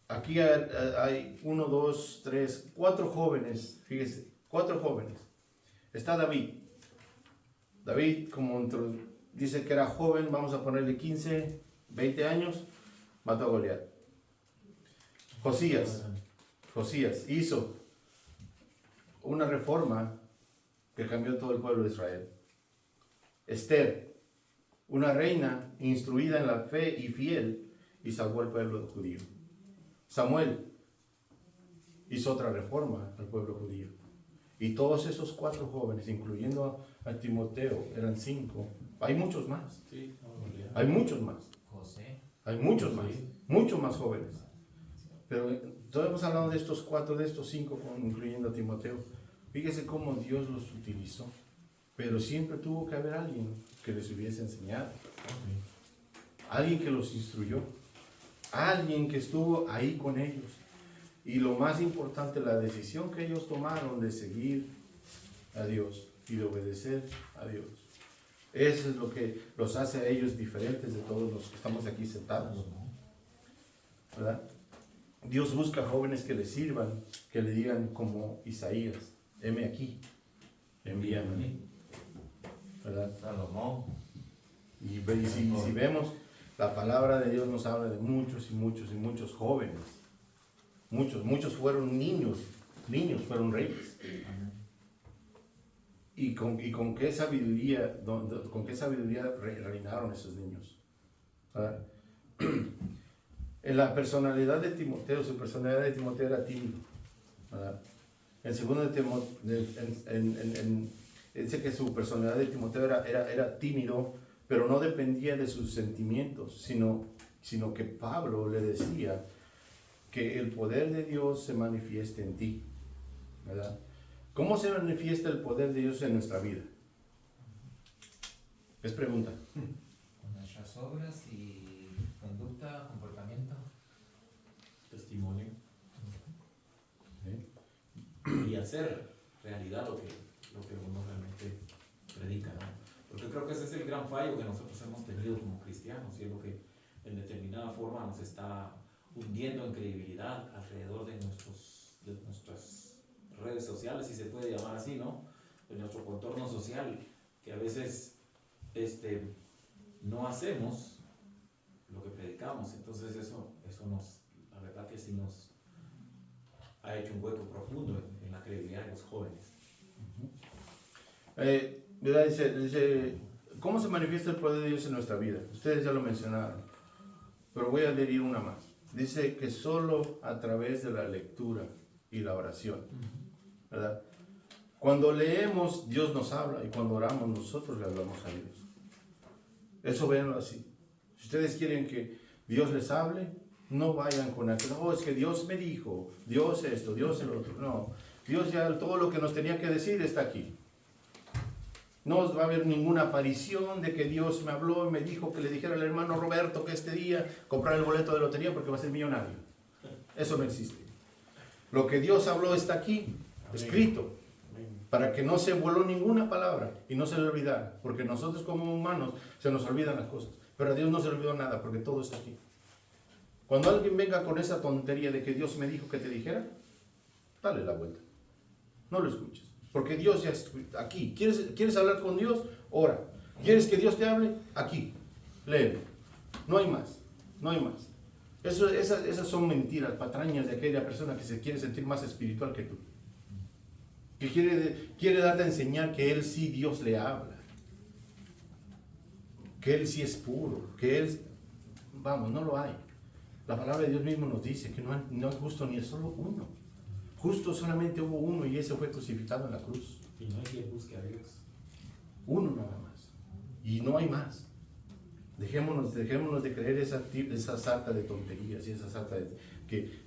Aquí hay 1, 2, 3, 4 jóvenes, fíjese, 4 jóvenes. Está David. David, dice que era joven, vamos a ponerle 15, 20 años, mató a Goliat. Josías hizo una reforma que cambió todo el pueblo de Israel. Esther, una reina instruida en la fe y fiel, y salvó al pueblo judío. Samuel hizo otra reforma al pueblo judío. Y todos esos 4 jóvenes, incluyendo a Timoteo, eran 5. Hay muchos más. Hay muchos más. Hay muchos más. Muchos más jóvenes. Pero todos hemos hablado de estos 4, de estos 5, incluyendo a Timoteo. Fíjese cómo Dios los utilizó. Pero siempre tuvo que haber alguien que les hubiese enseñado. Alguien que los instruyó. Alguien que estuvo ahí con ellos. Y lo más importante, la decisión que ellos tomaron de seguir a Dios y de obedecer a Dios. Eso es lo que los hace a ellos diferentes de todos los que estamos aquí sentados, ¿verdad? Dios busca jóvenes que le sirvan, que le digan como Isaías, heme aquí, envíame, ¿verdad? Salomón. Si vemos, la palabra de Dios nos habla de muchos y muchos y muchos jóvenes. Muchos fueron niños fueron reyes. Y con qué sabiduría reinaron esos niños. ¿Verdad? En la personalidad de Timoteo, su personalidad de Timoteo era tímido. ¿Verdad? En segundo de Timoteo, dice que su personalidad de Timoteo era tímido, pero no dependía de sus sentimientos, sino que Pablo le decía que el poder de Dios se manifieste en ti. ¿Verdad? ¿Cómo se manifiesta el poder de Dios en nuestra vida? Es pregunta. Con nuestras obras y conducta, comportamiento. Testimonio. ¿Sí? Y hacer realidad lo que uno realmente predica, ¿no? Porque creo que ese es el gran fallo que nosotros hemos tenido como cristianos, y es lo que en determinada forma nos está hundiendo en credibilidad alrededor de nuestras redes sociales, si se puede llamar así, ¿no? De nuestro contorno social, que a veces no hacemos lo que predicamos. Entonces eso nos, la verdad que sí nos ha hecho un hueco profundo en la credibilidad de los jóvenes. Dice, ¿cómo se manifiesta el poder de Dios en nuestra vida? Ustedes ya lo mencionaron, pero voy a adherir una más. Dice que solo a través de la lectura y la oración, ¿verdad? Cuando leemos, Dios nos habla, y cuando oramos, nosotros le hablamos a Dios. Eso véanlo así. Si ustedes quieren que Dios les hable, no vayan con aquello, no, es que Dios me dijo, Dios esto, Dios el otro. No, Dios ya todo lo que nos tenía que decir está aquí. No va a haber ninguna aparición de que Dios me habló y me dijo que le dijera al hermano Roberto que este día comprar el boleto de lotería porque va a ser millonario. Eso no existe. Lo que Dios habló está aquí, escrito, para que no se voló ninguna palabra y no se le olvidara, porque nosotros como humanos se nos olvidan las cosas, pero a Dios no se le olvidó nada porque todo está aquí. Cuando alguien venga con esa tontería de que Dios me dijo que te dijera, dale la vuelta, no lo escuches. Porque Dios ya está aquí. ¿Quieres hablar con Dios? Ora. ¿Quieres que Dios te hable? Aquí. Léelo. No hay más. No hay más. Esas son mentiras, patrañas de aquella persona que se quiere sentir más espiritual que tú. Que quiere darte a enseñar que Él sí, Dios le habla. Que Él sí es puro. Que Él... Vamos, no lo hay. La palabra de Dios mismo nos dice que no es justo ni es solo uno. Justo solamente hubo uno y ese fue crucificado en la cruz. Y no hay quien busque a Dios. Uno nada más. Y no hay más. Dejémonos de creer esa sarta de tonterías y esa sarta que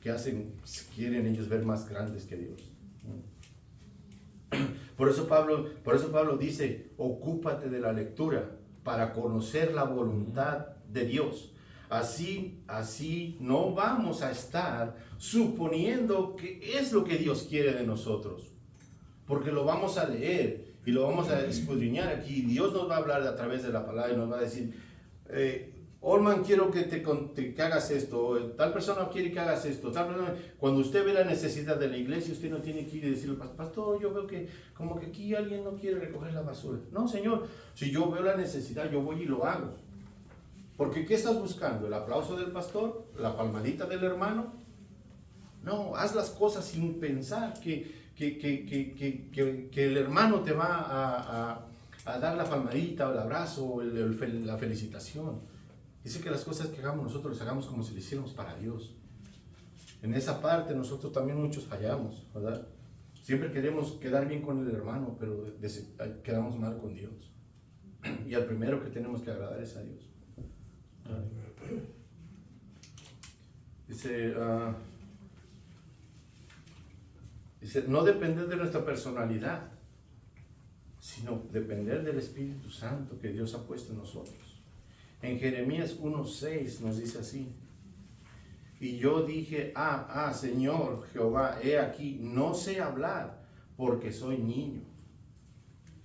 quieren ellos ver más grandes que Dios. Por eso Pablo dice, ocúpate de la lectura para conocer la voluntad de Dios. Así no vamos a estar suponiendo que es lo que Dios quiere de nosotros, porque lo vamos a leer y lo vamos a escudriñar aquí. Dios nos va a hablar a través de la palabra y nos va a decir, Olman, quiero que hagas esto, tal persona quiere que hagas esto, tal persona. Cuando usted ve la necesidad de la iglesia, usted no tiene que ir y decirle, pastor, yo veo que como que aquí alguien no quiere recoger la basura. No, Señor, si yo veo la necesidad, yo voy y lo hago. Porque ¿qué estás buscando? ¿El aplauso del pastor? ¿La palmadita del hermano? No, haz las cosas sin pensar que el hermano te va a dar la palmadita o el abrazo o la felicitación. Dice que las cosas que hagamos nosotros las hagamos como si las hiciéramos para Dios. En esa parte nosotros también muchos fallamos, ¿verdad? Siempre queremos quedar bien con el hermano, pero quedamos mal con Dios. Y al primero que tenemos que agradar es a Dios. Dice, no depender de nuestra personalidad, sino depender del Espíritu Santo que Dios ha puesto en nosotros. En Jeremías 1:6 nos dice así, y yo dije, Señor Jehová, he aquí, no sé hablar porque soy niño,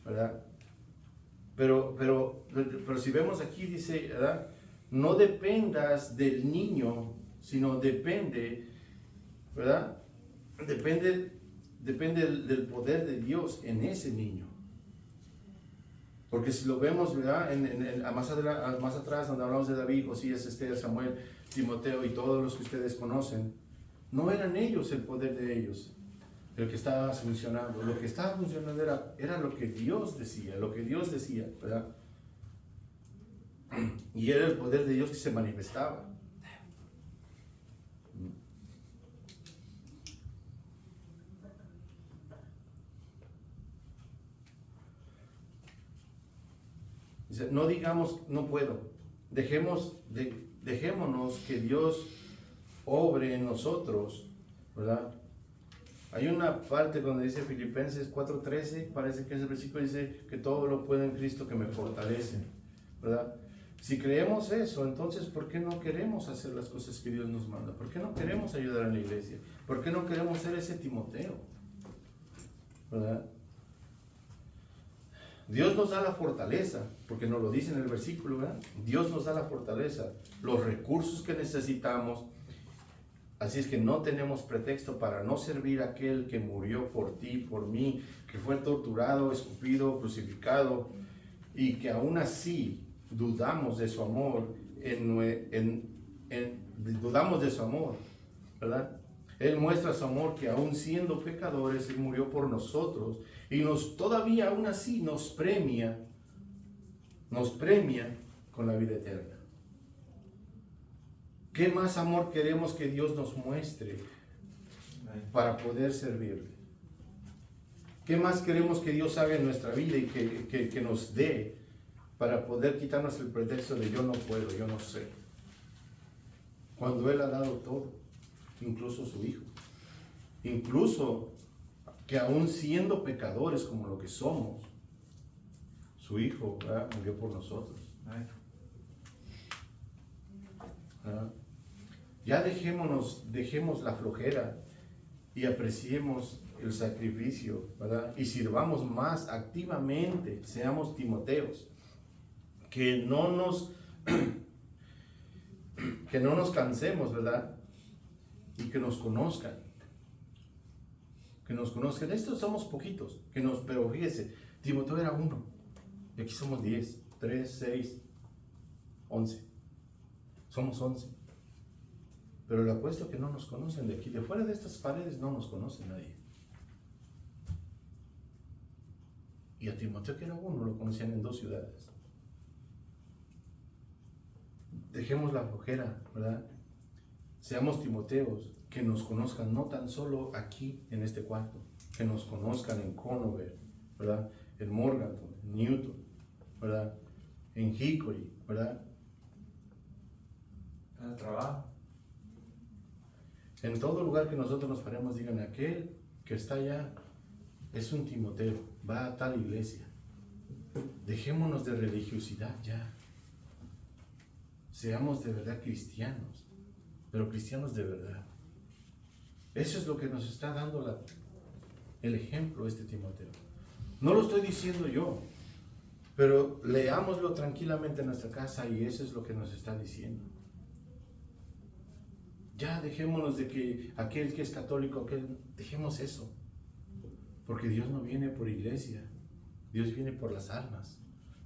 ¿verdad? Pero si vemos aquí dice, ¿verdad? No dependas del niño, sino depende, ¿verdad? Depende del poder de Dios en ese niño. Porque si lo vemos, ¿verdad? Más atrás, donde hablamos de David, Josías, Esther, Samuel, Timoteo y todos los que ustedes conocen, no eran ellos el poder de ellos, el que estaba funcionando. Lo que estaba funcionando era lo que Dios decía, ¿verdad? Y era el poder de Dios que se manifestaba. Dice, no digamos no puedo, dejémonos que Dios obre en nosotros, ¿verdad? Hay una parte donde dice Filipenses 4:13, parece que ese versículo dice que todo lo puedo en Cristo que me fortalece, ¿verdad? Si creemos eso, entonces ¿por qué no queremos hacer las cosas que Dios nos manda? ¿Por qué no queremos ayudar en la iglesia? ¿Por qué no queremos ser ese Timoteo? ¿Verdad? Dios nos da la fortaleza, porque nos lo dice en el versículo, ¿verdad? Dios nos da la fortaleza, los recursos que necesitamos. Así es que no tenemos pretexto para no servir a aquel que murió por ti, por mí, que fue torturado, escupido, crucificado, y que aún así dudamos de su amor, dudamos de su amor, ¿verdad? Él muestra su amor que aún siendo pecadores, Él murió por nosotros, y todavía aún así nos premia con la vida eterna. ¿Qué más amor queremos que Dios nos muestre para poder servirle? ¿Qué más queremos que Dios haga en nuestra vida y que nos dé para poder quitarnos el pretexto de yo no puedo, yo no sé? Cuando Él ha dado todo, incluso su Hijo. Incluso que aún siendo pecadores como lo que somos, su Hijo, ¿verdad?, murió por nosotros. ¿Verdad? Ya dejemos la flojera y apreciemos el sacrificio, ¿verdad? Y sirvamos más activamente, seamos Timoteos, que no nos cansemos, ¿verdad? Y que nos conozcan. Estos somos poquitos, pero fíjese, Timoteo era 1, y aquí somos 10, 3, 6, 11. Somos 11. Pero le apuesto que no nos conocen de aquí. De fuera de estas paredes no nos conoce nadie. Y a Timoteo, que era 1, lo conocían en 2 ciudades. Dejemos la flojera, ¿verdad? Seamos Timoteos, que nos conozcan no tan solo aquí en este cuarto, que nos conozcan en Conover, ¿verdad? En Morganton, en Newton, ¿verdad? En Hickory, ¿verdad? En el trabajo. En todo lugar que nosotros nos paremos, digan, aquel que está allá es un Timoteo, va a tal iglesia. Dejémonos de religiosidad ya. Seamos de verdad cristianos, pero cristianos de verdad. Eso es lo que nos está dando el ejemplo este Timoteo. No lo estoy diciendo yo, pero leámoslo tranquilamente en nuestra casa y eso es lo que nos está diciendo. Ya dejémonos de que aquel que es católico, dejemos eso. Porque Dios no viene por iglesia, Dios viene por las almas.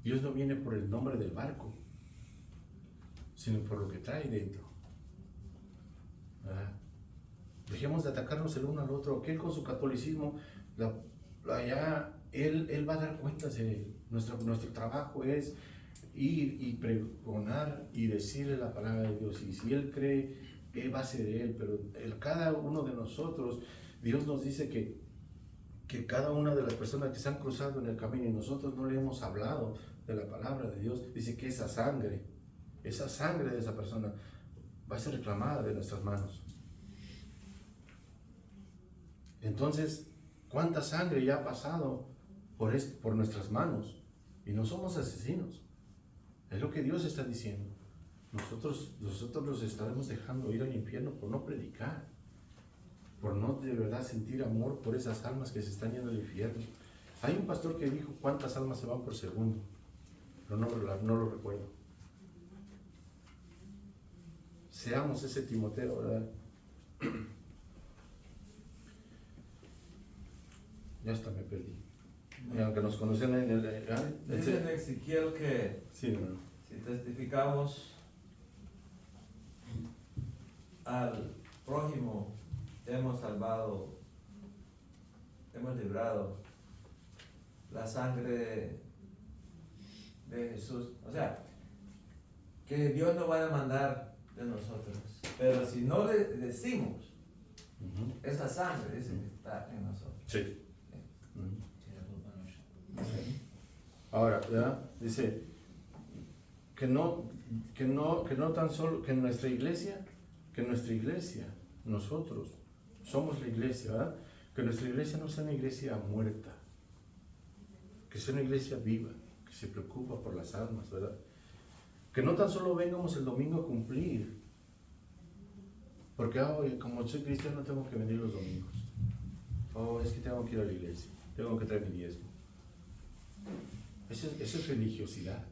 Dios no viene por el nombre del barco, sino por lo que trae dentro. ¿Verdad? Dejemos de atacarnos el uno al otro. Aquel con su catolicismo, allá él va a dar cuentas de él. Nuestro trabajo es ir y pregonar y decirle la palabra de Dios. Y si él cree, va a ser él. Pero cada uno de nosotros, Dios nos dice que cada una de las personas que se han cruzado en el camino y nosotros no le hemos hablado de la palabra de Dios, dice que esa sangre de esa persona va a ser reclamada de nuestras manos. Entonces, ¿cuánta sangre ya ha pasado por nuestras manos? Y no somos asesinos. Es lo que Dios está diciendo. Nosotros los estaremos dejando ir al infierno por no predicar, por no de verdad sentir amor por esas almas que se están yendo al infierno. Hay un pastor que dijo cuántas almas se van por segundo, pero no lo recuerdo. Seamos ese Timoteo, ¿verdad? Ya hasta me perdí. Y aunque nos conocen en el... Dice en Ezequiel que Sí, hermano. si testificamos al prójimo, hemos salvado, hemos librado la sangre de Jesús. O sea, que Dios no va a demandar de nosotros. Pero si no le decimos, Ujú. esa sangre dice que está en nosotros. Sí. Ujú. Sí, la culpa no es. Ahora, ¿verdad? Dice que no tan solo, que nuestra iglesia, nosotros somos la iglesia, ¿verdad? Que nuestra iglesia no sea una iglesia muerta, que sea una iglesia viva, que se preocupa por las almas, ¿verdad? Que no tan solo vengamos el domingo a cumplir, porque como soy cristiano tengo que venir los domingos. Es que tengo que ir a la iglesia, tengo que traer mi diezmo. Eso es religiosidad.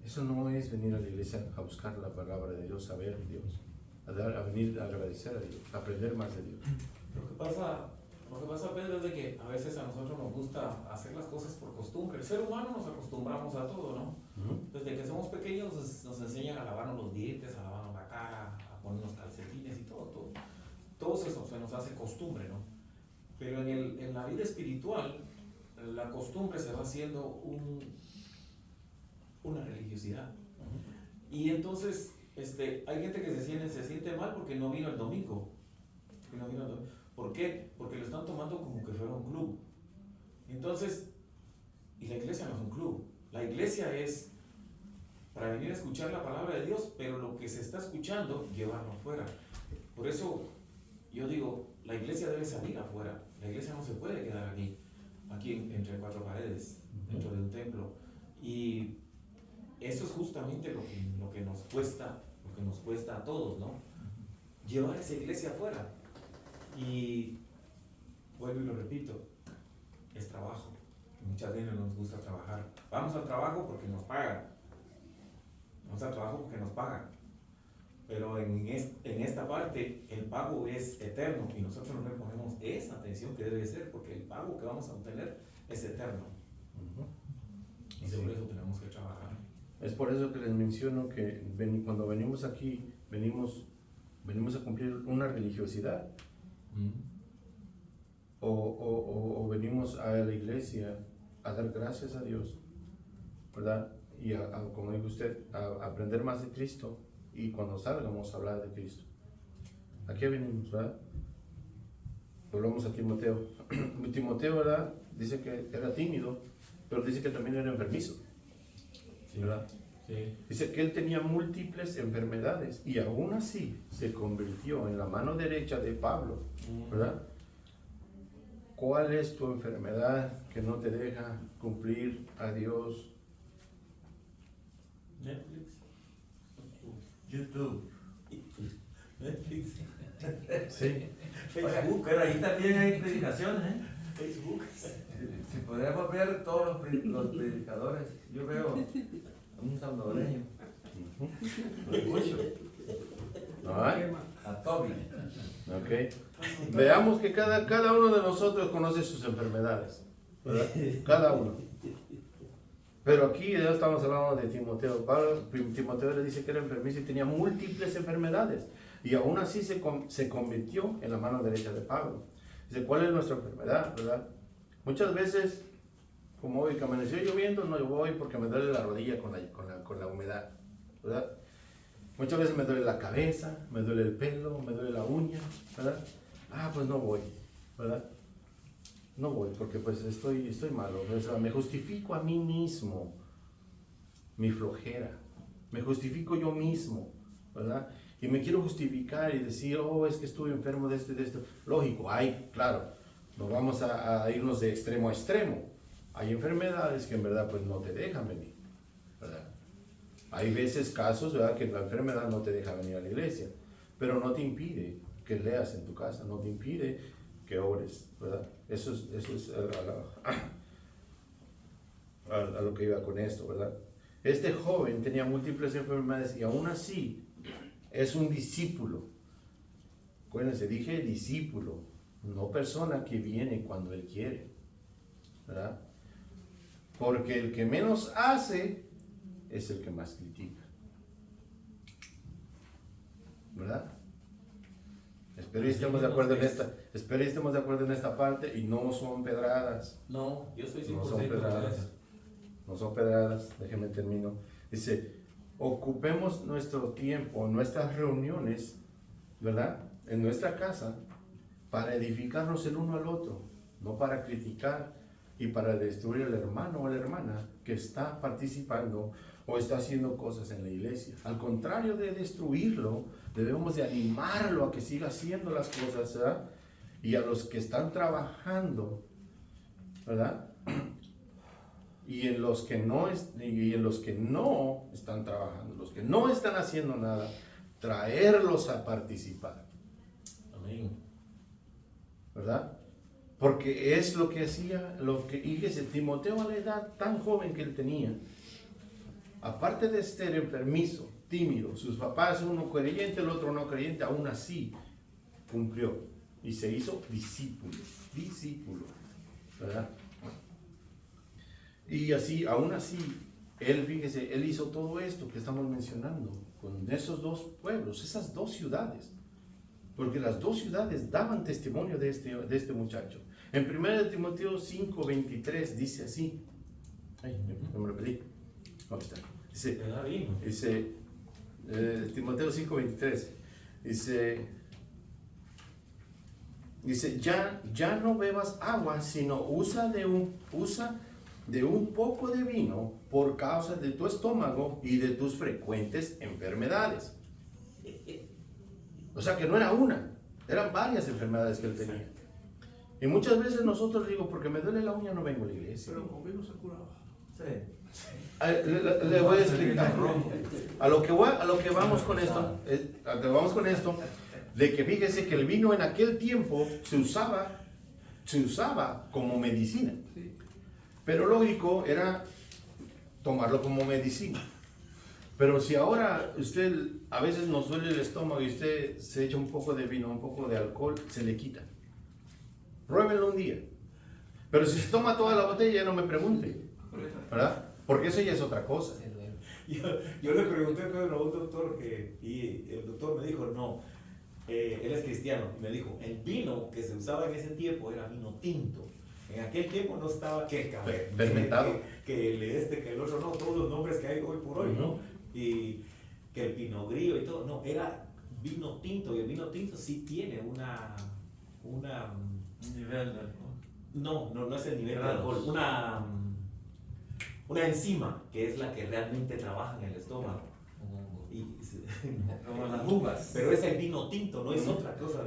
Eso no es venir a la iglesia a buscar la palabra de Dios, a ver a Dios, a venir a agradecer a Dios, a aprender más de Dios. Lo que pasa, Pedro, es de que a veces a nosotros nos gusta hacer las cosas por costumbre. El ser humano nos acostumbramos a todo, ¿no? Ujú. Desde que somos pequeños nos enseñan a lavarnos los dientes, a lavarnos la cara, a ponernos calcetines y todo. Todo eso se nos hace costumbre, ¿no? Pero en la vida espiritual, la costumbre se va haciendo una religiosidad. Y entonces hay gente que se siente mal porque no vino el domingo. ¿Por qué? Porque lo están tomando como que fuera un club. Entonces, y la iglesia no es un club. La iglesia es para venir a escuchar la palabra de Dios, pero lo que se está escuchando, llevarlo afuera. Por eso yo digo, la iglesia debe salir afuera. La iglesia no se puede quedar aquí entre cuatro paredes, dentro de un templo. Y eso es justamente lo que nos cuesta a todos, ¿no? Llevar esa iglesia afuera. Y vuelvo y lo repito, es trabajo. Muchas veces nos gusta trabajar. Vamos al trabajo porque nos pagan. Vamos al trabajo porque nos pagan. Pero en esta parte el pago es eterno y nosotros no le ponemos esa atención que debe ser, porque el pago que vamos a obtener es eterno. Ujú. Y sobre eso tenemos que trabajar. Es por eso que les menciono que cuando venimos aquí, venimos a cumplir una religiosidad. O venimos a la iglesia a dar gracias a Dios, ¿verdad? Y como dijo usted, a aprender más de Cristo, y cuando salgamos a hablar de Cristo. Aquí venimos, ¿verdad? Volvamos a Timoteo. Timoteo, ¿verdad? Dice que era tímido, pero dice que también era enfermizo, ¿verdad? Sí. Dice que él tenía múltiples enfermedades y aún así se convirtió en la mano derecha de Pablo, ¿verdad? ¿Cuál es tu enfermedad que no te deja cumplir a Dios? Netflix. YouTube. Netflix. Sí. Facebook. Pero ahí también hay predicaciones, ¿eh? Facebook. Si podemos ver todos los predicadores, yo veo a un salvadoreño, lo escucho, ¿No hay? a Toby. Ok. Veamos que cada uno de nosotros conoce sus enfermedades, ¿verdad? Cada uno. Pero aquí ya estamos hablando de Timoteo. Timoteo le dice que era enfermizo y tenía múltiples enfermedades. Y aún así se convirtió en la mano derecha de Pablo. Dice, ¿cuál es nuestra enfermedad, verdad? Muchas veces, como hoy que amaneció lloviendo, no voy porque me duele la rodilla con la humedad, ¿verdad? Muchas veces me duele la cabeza, me duele el pelo, me duele la uña, ¿verdad? Pues no voy, ¿verdad? No voy porque pues estoy malo. O sea, me justifico a mí mismo mi flojera. Me justifico yo mismo, ¿verdad? Y me quiero justificar y decir, es que estuve enfermo de esto. Lógico, claro, no vamos a irnos de extremo a extremo. Hay enfermedades que en verdad pues no te dejan venir, ¿verdad? Hay casos, ¿verdad?, que la enfermedad no te deja venir a la iglesia, pero no te impide que leas en tu casa, no te impide que ores, ¿verdad? Eso es a lo que iba con esto, ¿verdad? Este joven tenía múltiples enfermedades y aún así es un discípulo. Acuérdense, dije discípulo, no persona que viene cuando Él quiere, ¿verdad? Porque el que menos hace es el que más critica, ¿verdad? Espero y estemos de acuerdo en esta parte, y no son pedradas. No, yo estoy 100% No son con pedradas. eso. No son pedradas, déjenme termino. Dice, ocupemos nuestro tiempo, nuestras reuniones, ¿verdad? En nuestra casa, para edificarnos el uno al otro, no para criticar y para destruir al hermano o a la hermana que está participando o está haciendo cosas en la iglesia. Al contrario de destruirlo, debemos de animarlo a que siga haciendo las cosas, ¿verdad? Y a los que están trabajando, ¿verdad? Y en los que no están trabajando, los que no están haciendo nada, traerlos a participar. Amén. ¿Verdad? Porque es lo que hacía, y fíjese, Timoteo a la edad tan joven que él tenía, aparte de ser enfermizo, tímido, sus papás, uno creyente, el otro no creyente, aún así cumplió y se hizo discípulo, ¿verdad? Y así, aún así, él, fíjese, él hizo todo esto que estamos mencionando con esos dos pueblos, esas dos ciudades, porque las dos ciudades daban testimonio de este muchacho. En 1 Timoteo 5:23 dice así, no me lo pedí, ¿dónde está? Dice, Timoteo 5:23, dice, ya no bebas agua, sino usa de un poco de vino por causa de tu estómago y de tus frecuentes enfermedades. O sea que no era una, eran varias enfermedades que él tenía. Y muchas veces nosotros digo, porque me duele la uña no vengo a la iglesia. Pero con vino se curaba. Sí. Le voy a explicar. A lo que vamos con esto, de que fíjese que el vino en aquel tiempo se usaba como medicina. Sí. Pero lógico era tomarlo como medicina. Pero si ahora usted, a veces nos duele el estómago y usted se echa un poco de vino, un poco de alcohol, se le quita. Pruébenlo un día. Pero si se toma toda la botella, no me pregunte, ¿verdad? Porque eso ya es otra cosa. Yo le pregunté a un doctor y el doctor me dijo, no, él es cristiano, y me dijo, el vino que se usaba en ese tiempo era vino tinto. En aquel tiempo no estaba fermentado. Que el otro, no, todos los nombres que hay hoy por hoy, ¿no? Y que el pinot grillo y todo, no, era vino tinto, y el vino tinto sí tiene un nivel de alcohol. No es el nivel de alcohol, una enzima que es la que realmente trabaja en el estómago. Como las uvas. Pero es el vino tinto, no es otra cosa.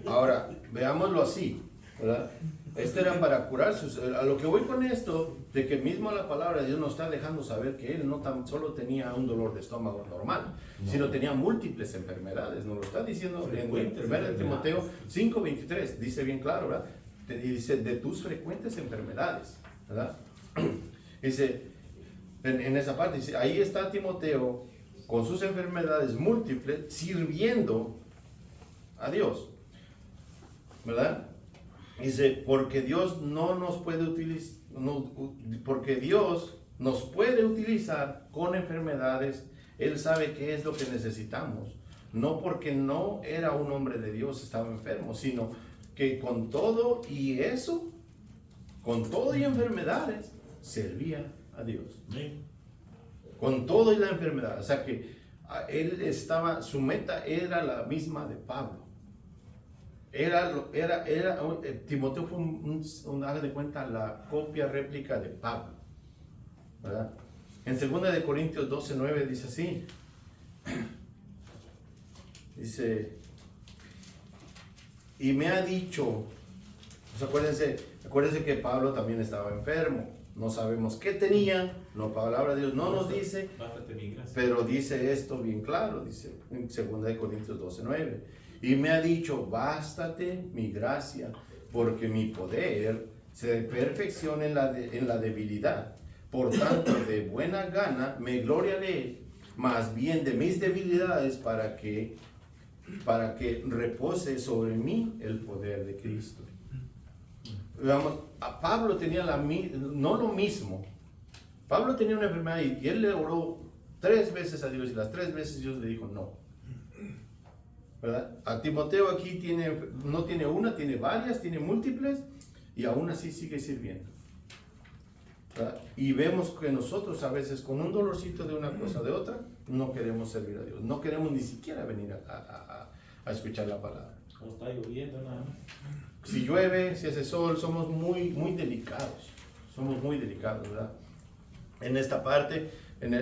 Ahora, veámoslo así, ¿verdad? Este era para curar a lo que voy con esto, de que mismo la palabra de Dios nos está dejando saber que él no tan solo tenía un dolor de estómago normal, sino tenía múltiples enfermedades. Nos lo está diciendo en 1 Timoteo 5:23, dice bien claro, ¿verdad? Y dice, de tus frecuentes enfermedades, ¿verdad? Dice, en esa parte, dice, ahí está Timoteo con sus enfermedades múltiples, sirviendo a Dios, ¿verdad? Dice, porque Dios no nos puede utilizar, porque Dios nos puede utilizar con enfermedades. Él sabe qué es lo que necesitamos. No porque no era un hombre de Dios, estaba enfermo, sino que con todo y eso, con todo y enfermedades, servía a Dios. Con todo y la enfermedad. O sea que su meta era la misma de Pablo. Timoteo fue haga de cuenta, la copia réplica de Pablo, ¿verdad? En 2 de Corintios 12:9 dice así, dice, y me ha dicho, pues acuérdense que Pablo también estaba enfermo, no sabemos qué tenía, la palabra de Dios no nos dice, pero dice esto bien claro, dice en 2 de Corintios 12:9, y me ha dicho, bástate mi gracia, porque mi poder se perfecciona en la debilidad. Por tanto, de buena gana me gloriaré más bien de mis debilidades, para que para que repose sobre mí el poder de Cristo. Vamos, a Pablo tenía no lo mismo. Pablo tenía una enfermedad y él le oró 3 veces a Dios y las 3 veces Dios le dijo no. ¿Verdad? A Timoteo aquí no tiene una, tiene varias, tiene múltiples y aún así sigue sirviendo. ¿Verdad? Y vemos que nosotros a veces con un dolorcito de una cosa o de otra no queremos servir a Dios, no queremos ni siquiera venir a escuchar la palabra. O está lloviendo nada más. Si llueve, si hace sol, somos muy delicados, ¿verdad? En esta parte, en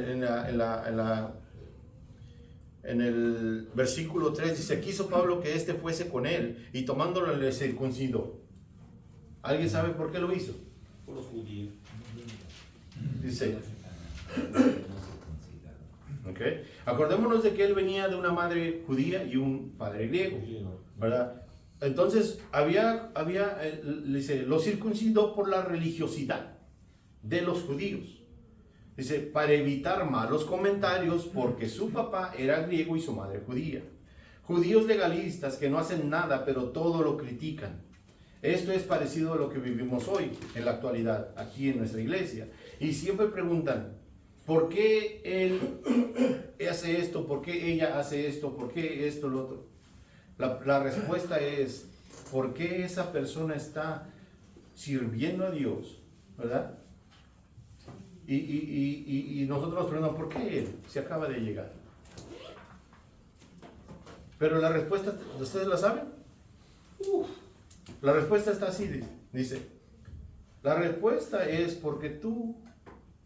el versículo 3 dice, quiso Pablo que éste fuese con él y tomándolo le circuncidó. ¿Alguien sabe por qué lo hizo? Por los judíos. Dice, okay. Acordémonos de que él venía de una madre judía y un padre griego, ¿verdad? Entonces dice, lo circuncidó por la religiosidad de los judíos. Dice, para evitar malos comentarios porque su papá era griego y su madre judía. Judíos legalistas que no hacen nada pero todo lo critican. Esto es parecido a lo que vivimos hoy, en la actualidad, aquí en nuestra iglesia. Y siempre preguntan, ¿por qué él hace esto? ¿Por qué ella hace esto? ¿Por qué esto, lo otro? La respuesta es, ¿por qué esa persona está sirviendo a Dios? ¿Verdad? Y nosotros nos preguntamos, ¿por qué él se acaba de llegar? Pero la respuesta, ¿ustedes la saben? La respuesta está así, dice, la respuesta es porque tú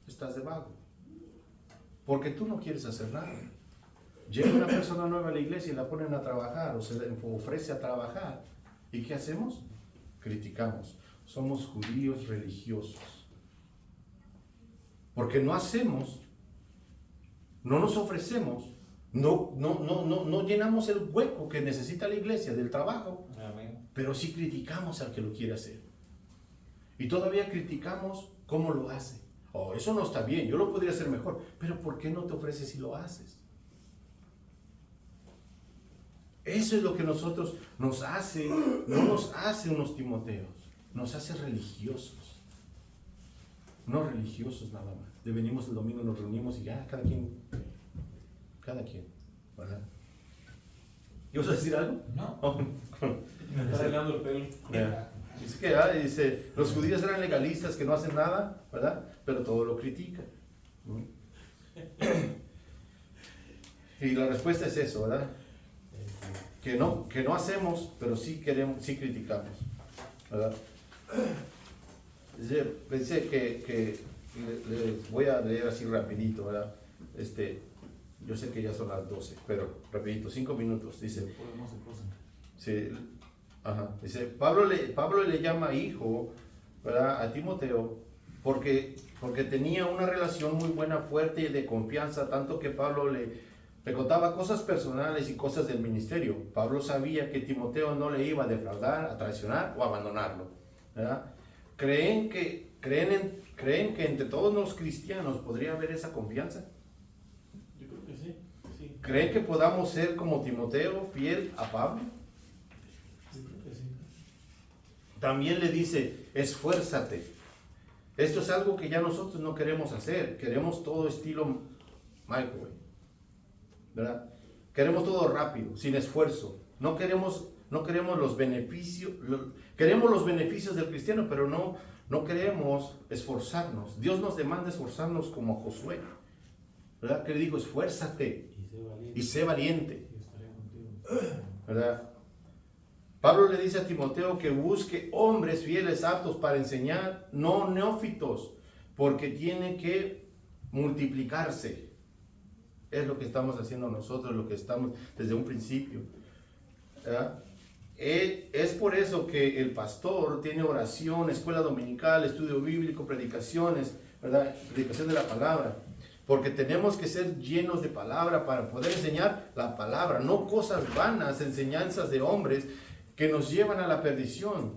estás de vago, porque tú no quieres hacer nada. Llega una persona nueva a la iglesia y la ponen a trabajar o se le ofrece a trabajar. ¿Y qué hacemos? Criticamos. Somos judíos religiosos. Porque no hacemos, no nos ofrecemos, no llenamos el hueco que necesita la iglesia del trabajo. Amén. Pero sí criticamos al que lo quiere hacer. Y todavía criticamos cómo lo hace. Oh, eso no está bien, yo lo podría hacer mejor. Pero ¿por qué no te ofreces si lo haces? Eso es lo que nosotros no nos hace unos Timoteos, nos hace religiosos. No religiosos nada más. Venimos el domingo, nos reunimos y ya, cada quien, ¿verdad? ¿Ibas a decir algo? No. Oh. Me está arreglando el pelo. Dice, los judíos eran legalistas que no hacen nada, ¿verdad? Pero todo lo critican. Y la respuesta es eso, ¿verdad? Que no hacemos, pero sí queremos, sí criticamos, ¿verdad? Pensé que les voy a leer así rapidito, ¿verdad? Yo sé que ya son las 12, pero rapidito, 5 minutos, dice. Sí, dice, Pablo le llama hijo, ¿verdad? A Timoteo, porque tenía una relación muy buena, fuerte y de confianza, tanto que Pablo le contaba cosas personales y cosas del ministerio. Pablo sabía que Timoteo no le iba a defraudar, a traicionar o a abandonarlo, ¿verdad? ¿Creen que entre todos los cristianos podría haber esa confianza? Yo creo que sí. ¿Creen que podamos ser como Timoteo, fiel a Pablo? Yo creo que sí. También le dice, esfuérzate. Esto es algo que ya nosotros no queremos hacer. Queremos todo estilo microwave, ¿verdad? Queremos todo rápido, sin esfuerzo. No queremos los beneficios. Queremos los beneficios del cristiano, pero no queremos esforzarnos. Dios nos demanda esforzarnos como Josué, ¿verdad? Que le digo, esfuérzate y sé valiente, ¿verdad? Pablo le dice a Timoteo que busque hombres fieles, aptos para enseñar, no neófitos, porque tiene que multiplicarse. Es lo que estamos haciendo nosotros, lo que estamos desde un principio, ¿verdad? Es por eso que el pastor tiene oración, escuela dominical, estudio bíblico, predicaciones, ¿verdad? Predicación de la palabra. Porque tenemos que ser llenos de palabra para poder enseñar la palabra, no cosas vanas, enseñanzas de hombres que nos llevan a la perdición.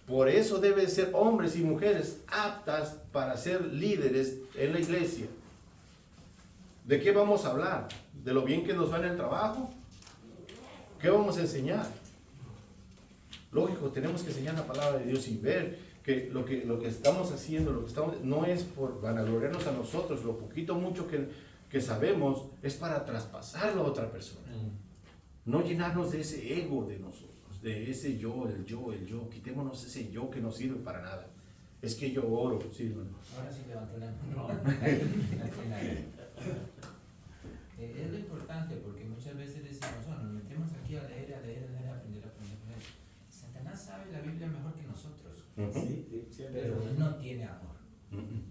Por eso deben ser hombres y mujeres aptas para ser líderes en la iglesia. ¿De qué vamos a hablar? ¿De lo bien que nos va en el trabajo? ¿Qué vamos a enseñar? Lógico, tenemos que enseñar la palabra de Dios y ver que lo que estamos haciendo, no es por vanagloriarnos a nosotros, lo poquito mucho que sabemos es para traspasarlo a otra persona. No llenarnos de ese ego de nosotros, de ese yo, el yo. Quitémonos ese yo que no sirve para nada. Es que yo oro, sí, hermano. Ahora sí levantó la mano. Es lo importante porque muchas veces decimos, bueno, nos metemos aquí a leer, aprender. Satanás sabe la Biblia mejor que nosotros, Sí, siempre. pero no tiene amor. Ujú.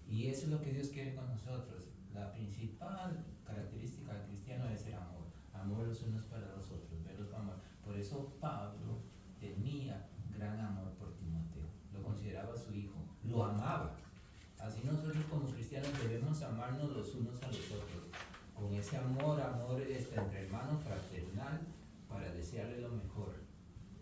Y eso es lo que Dios quiere con nosotros. La principal característica del cristiano es el amor. Amor los unos para los otros, verlos con amor. Por eso Pablo tenía gran amor por Timoteo. Lo consideraba su hijo, lo amaba. Así nosotros como cristianos debemos amarnos los unos a los otros. Con ese amor entre hermanos fraternal, para desearle lo mejor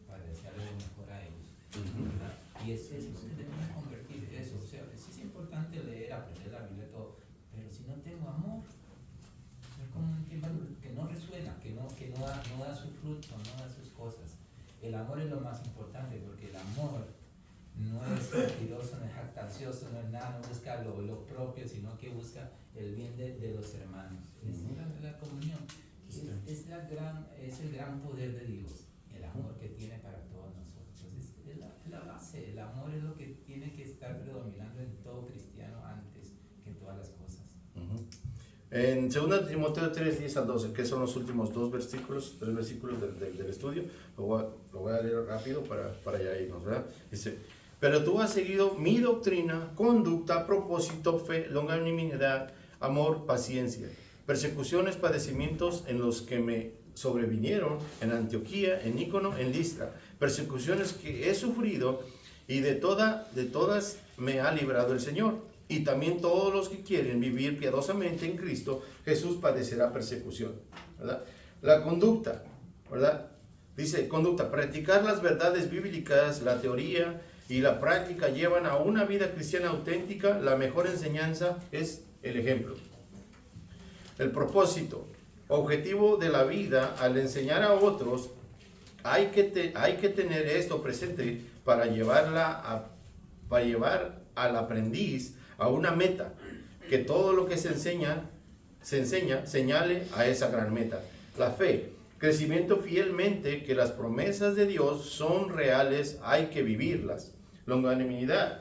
a ellos. ¿Verdad? Y es eso que debemos convertir, eso. O sea, sí es importante leer, aprender la Biblia, todo, pero si no tengo amor, es como un tiempo que no resuena, que no da su fruto, no da sus cosas. El amor es lo más importante, porque el amor no es mentiroso, no es jactancioso, no es nada, no busca lo propio, sino que busca el bien de los hermanos. Es la comunión. Es el gran poder de Dios, el amor que tiene para todos nosotros. Es la base, el amor es lo que tiene que estar predominando en todo cristiano antes que en todas las cosas. Ujú. En 2 Timoteo 3, 10 al 12, que son los últimos tres versículos del estudio, lo voy a leer rápido para ya irnos, ¿verdad? Dice: pero tú has seguido mi doctrina, conducta, propósito, fe, longanimidad, amor, paciencia, persecuciones, padecimientos en los que me sobrevinieron en Antioquía, en Ícono, en Listra, persecuciones que he sufrido, y de todas me ha librado el Señor. Y también todos los que quieren vivir piadosamente en Cristo Jesús padecerá persecución, ¿verdad? La conducta, ¿verdad? Dice conducta: practicar las verdades bíblicas, la teoría y la práctica llevan a una vida cristiana auténtica. La mejor enseñanza es el ejemplo. El propósito, objetivo de la vida: al enseñar a otros, hay que tener esto presente para llevar al aprendiz a una meta, que todo lo que se enseña señale a esa gran meta. La fe, crecimiento fielmente, que las promesas de Dios son reales, hay que vivirlas. Longanimidad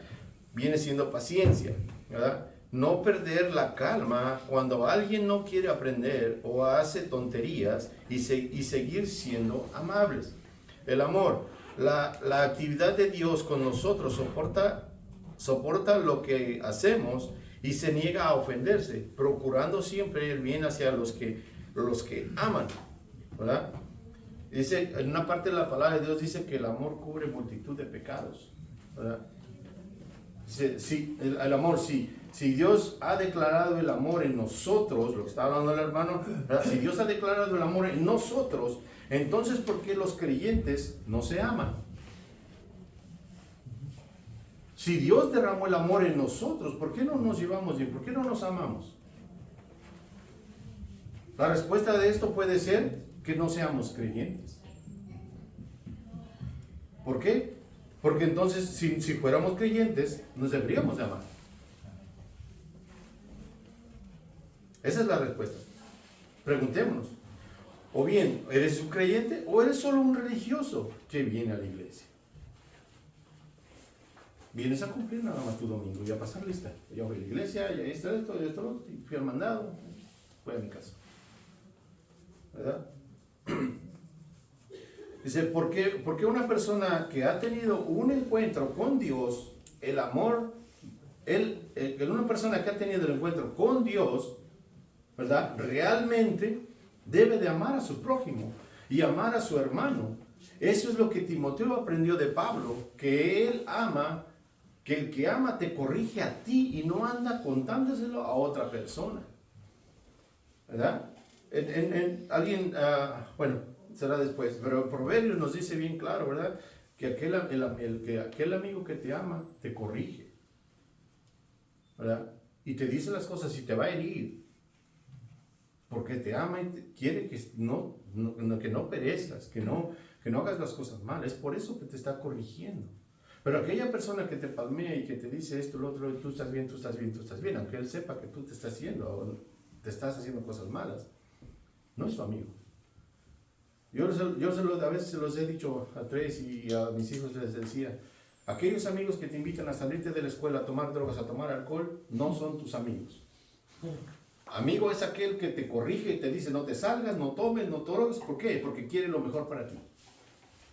viene siendo paciencia, ¿verdad? No perder la calma cuando alguien no quiere aprender o hace tonterías, y seguir siendo amables. El amor, la actividad de Dios con nosotros, soporta lo que hacemos y se niega a ofenderse, procurando siempre el bien hacia los que aman, ¿verdad? Dice, en una parte de la palabra de Dios dice que el amor cubre multitud de pecados, ¿verdad? El amor, si Dios ha declarado el amor en nosotros, lo que está hablando el hermano, ¿verdad? Si Dios ha declarado el amor en nosotros, entonces ¿por qué los creyentes no se aman? Si Dios derramó el amor en nosotros, ¿por qué no nos llevamos bien? ¿Por qué no nos amamos? La respuesta de esto puede ser que no seamos creyentes. ¿Por qué? Porque entonces, si fuéramos creyentes, nos deberíamos de amar. Esa es la respuesta. Preguntémonos. O bien, ¿eres un creyente o eres solo un religioso que viene a la iglesia? Vienes a cumplir nada más tu domingo y a pasar lista. Ya voy a la iglesia, ya esto, y fui al mandado, voy a mi casa. ¿Verdad? Dice, ¿por qué una persona que ha tenido un encuentro con Dios, el amor, una persona que ha tenido el encuentro con Dios, ¿verdad? Realmente debe de amar a su prójimo y amar a su hermano? Eso es lo que Timoteo aprendió de Pablo, que él ama, que el que ama te corrige a ti y no anda contándoselo a otra persona, ¿verdad? Bueno, será después, pero el proverbio nos dice bien claro, ¿verdad? Que aquel amigo que te ama te corrige, ¿verdad? Y te dice las cosas y te va a herir, porque te ama y quiere que que no perezcas, que no hagas las cosas mal. Es por eso que te está corrigiendo. Pero aquella persona que te palmea y que te dice esto, lo otro, tú estás bien, tú estás bien, tú estás bien, aunque él sepa que tú te estás haciendo cosas malas, no es tu amigo. Yo a veces se los he dicho a Tracy y a mis hijos, les decía, aquellos amigos que te invitan a salirte de la escuela a tomar drogas, a tomar alcohol, no son tus amigos. Amigo es aquel que te corrige y te dice, no te salgas, no tomes, no drogues. ¿Por qué? Porque quiere lo mejor para ti.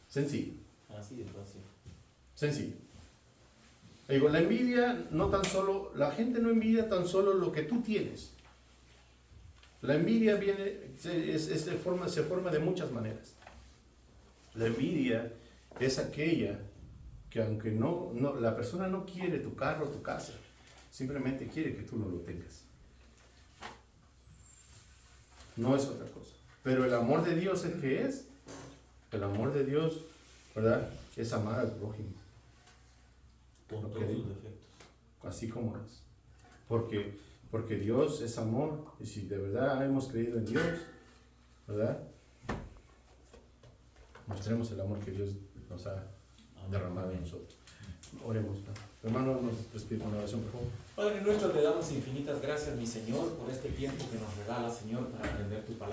Sencillo. Así es, fácil. Sencillo. Digo, la envidia la gente no envidia tan solo lo que tú tienes. La envidia se forma de muchas maneras. La envidia es aquella que aunque la persona no quiere tu carro o tu casa, simplemente quiere que tú no lo tengas. No es otra cosa. Pero el amor de Dios es que es. El amor de Dios, ¿verdad? Es amar al prójimo. Con todos Ok. sus defectos. Así como es. Porque Dios es amor. Y si de verdad hemos creído en Dios, ¿verdad? Mostremos el amor que Dios nos ha derramado en nosotros. Oremos. Hermano, nos despide con una oración, por favor. Padre nuestro, te damos infinitas gracias, mi Señor, por este tiempo que nos regala, Señor, para aprender tu palabra.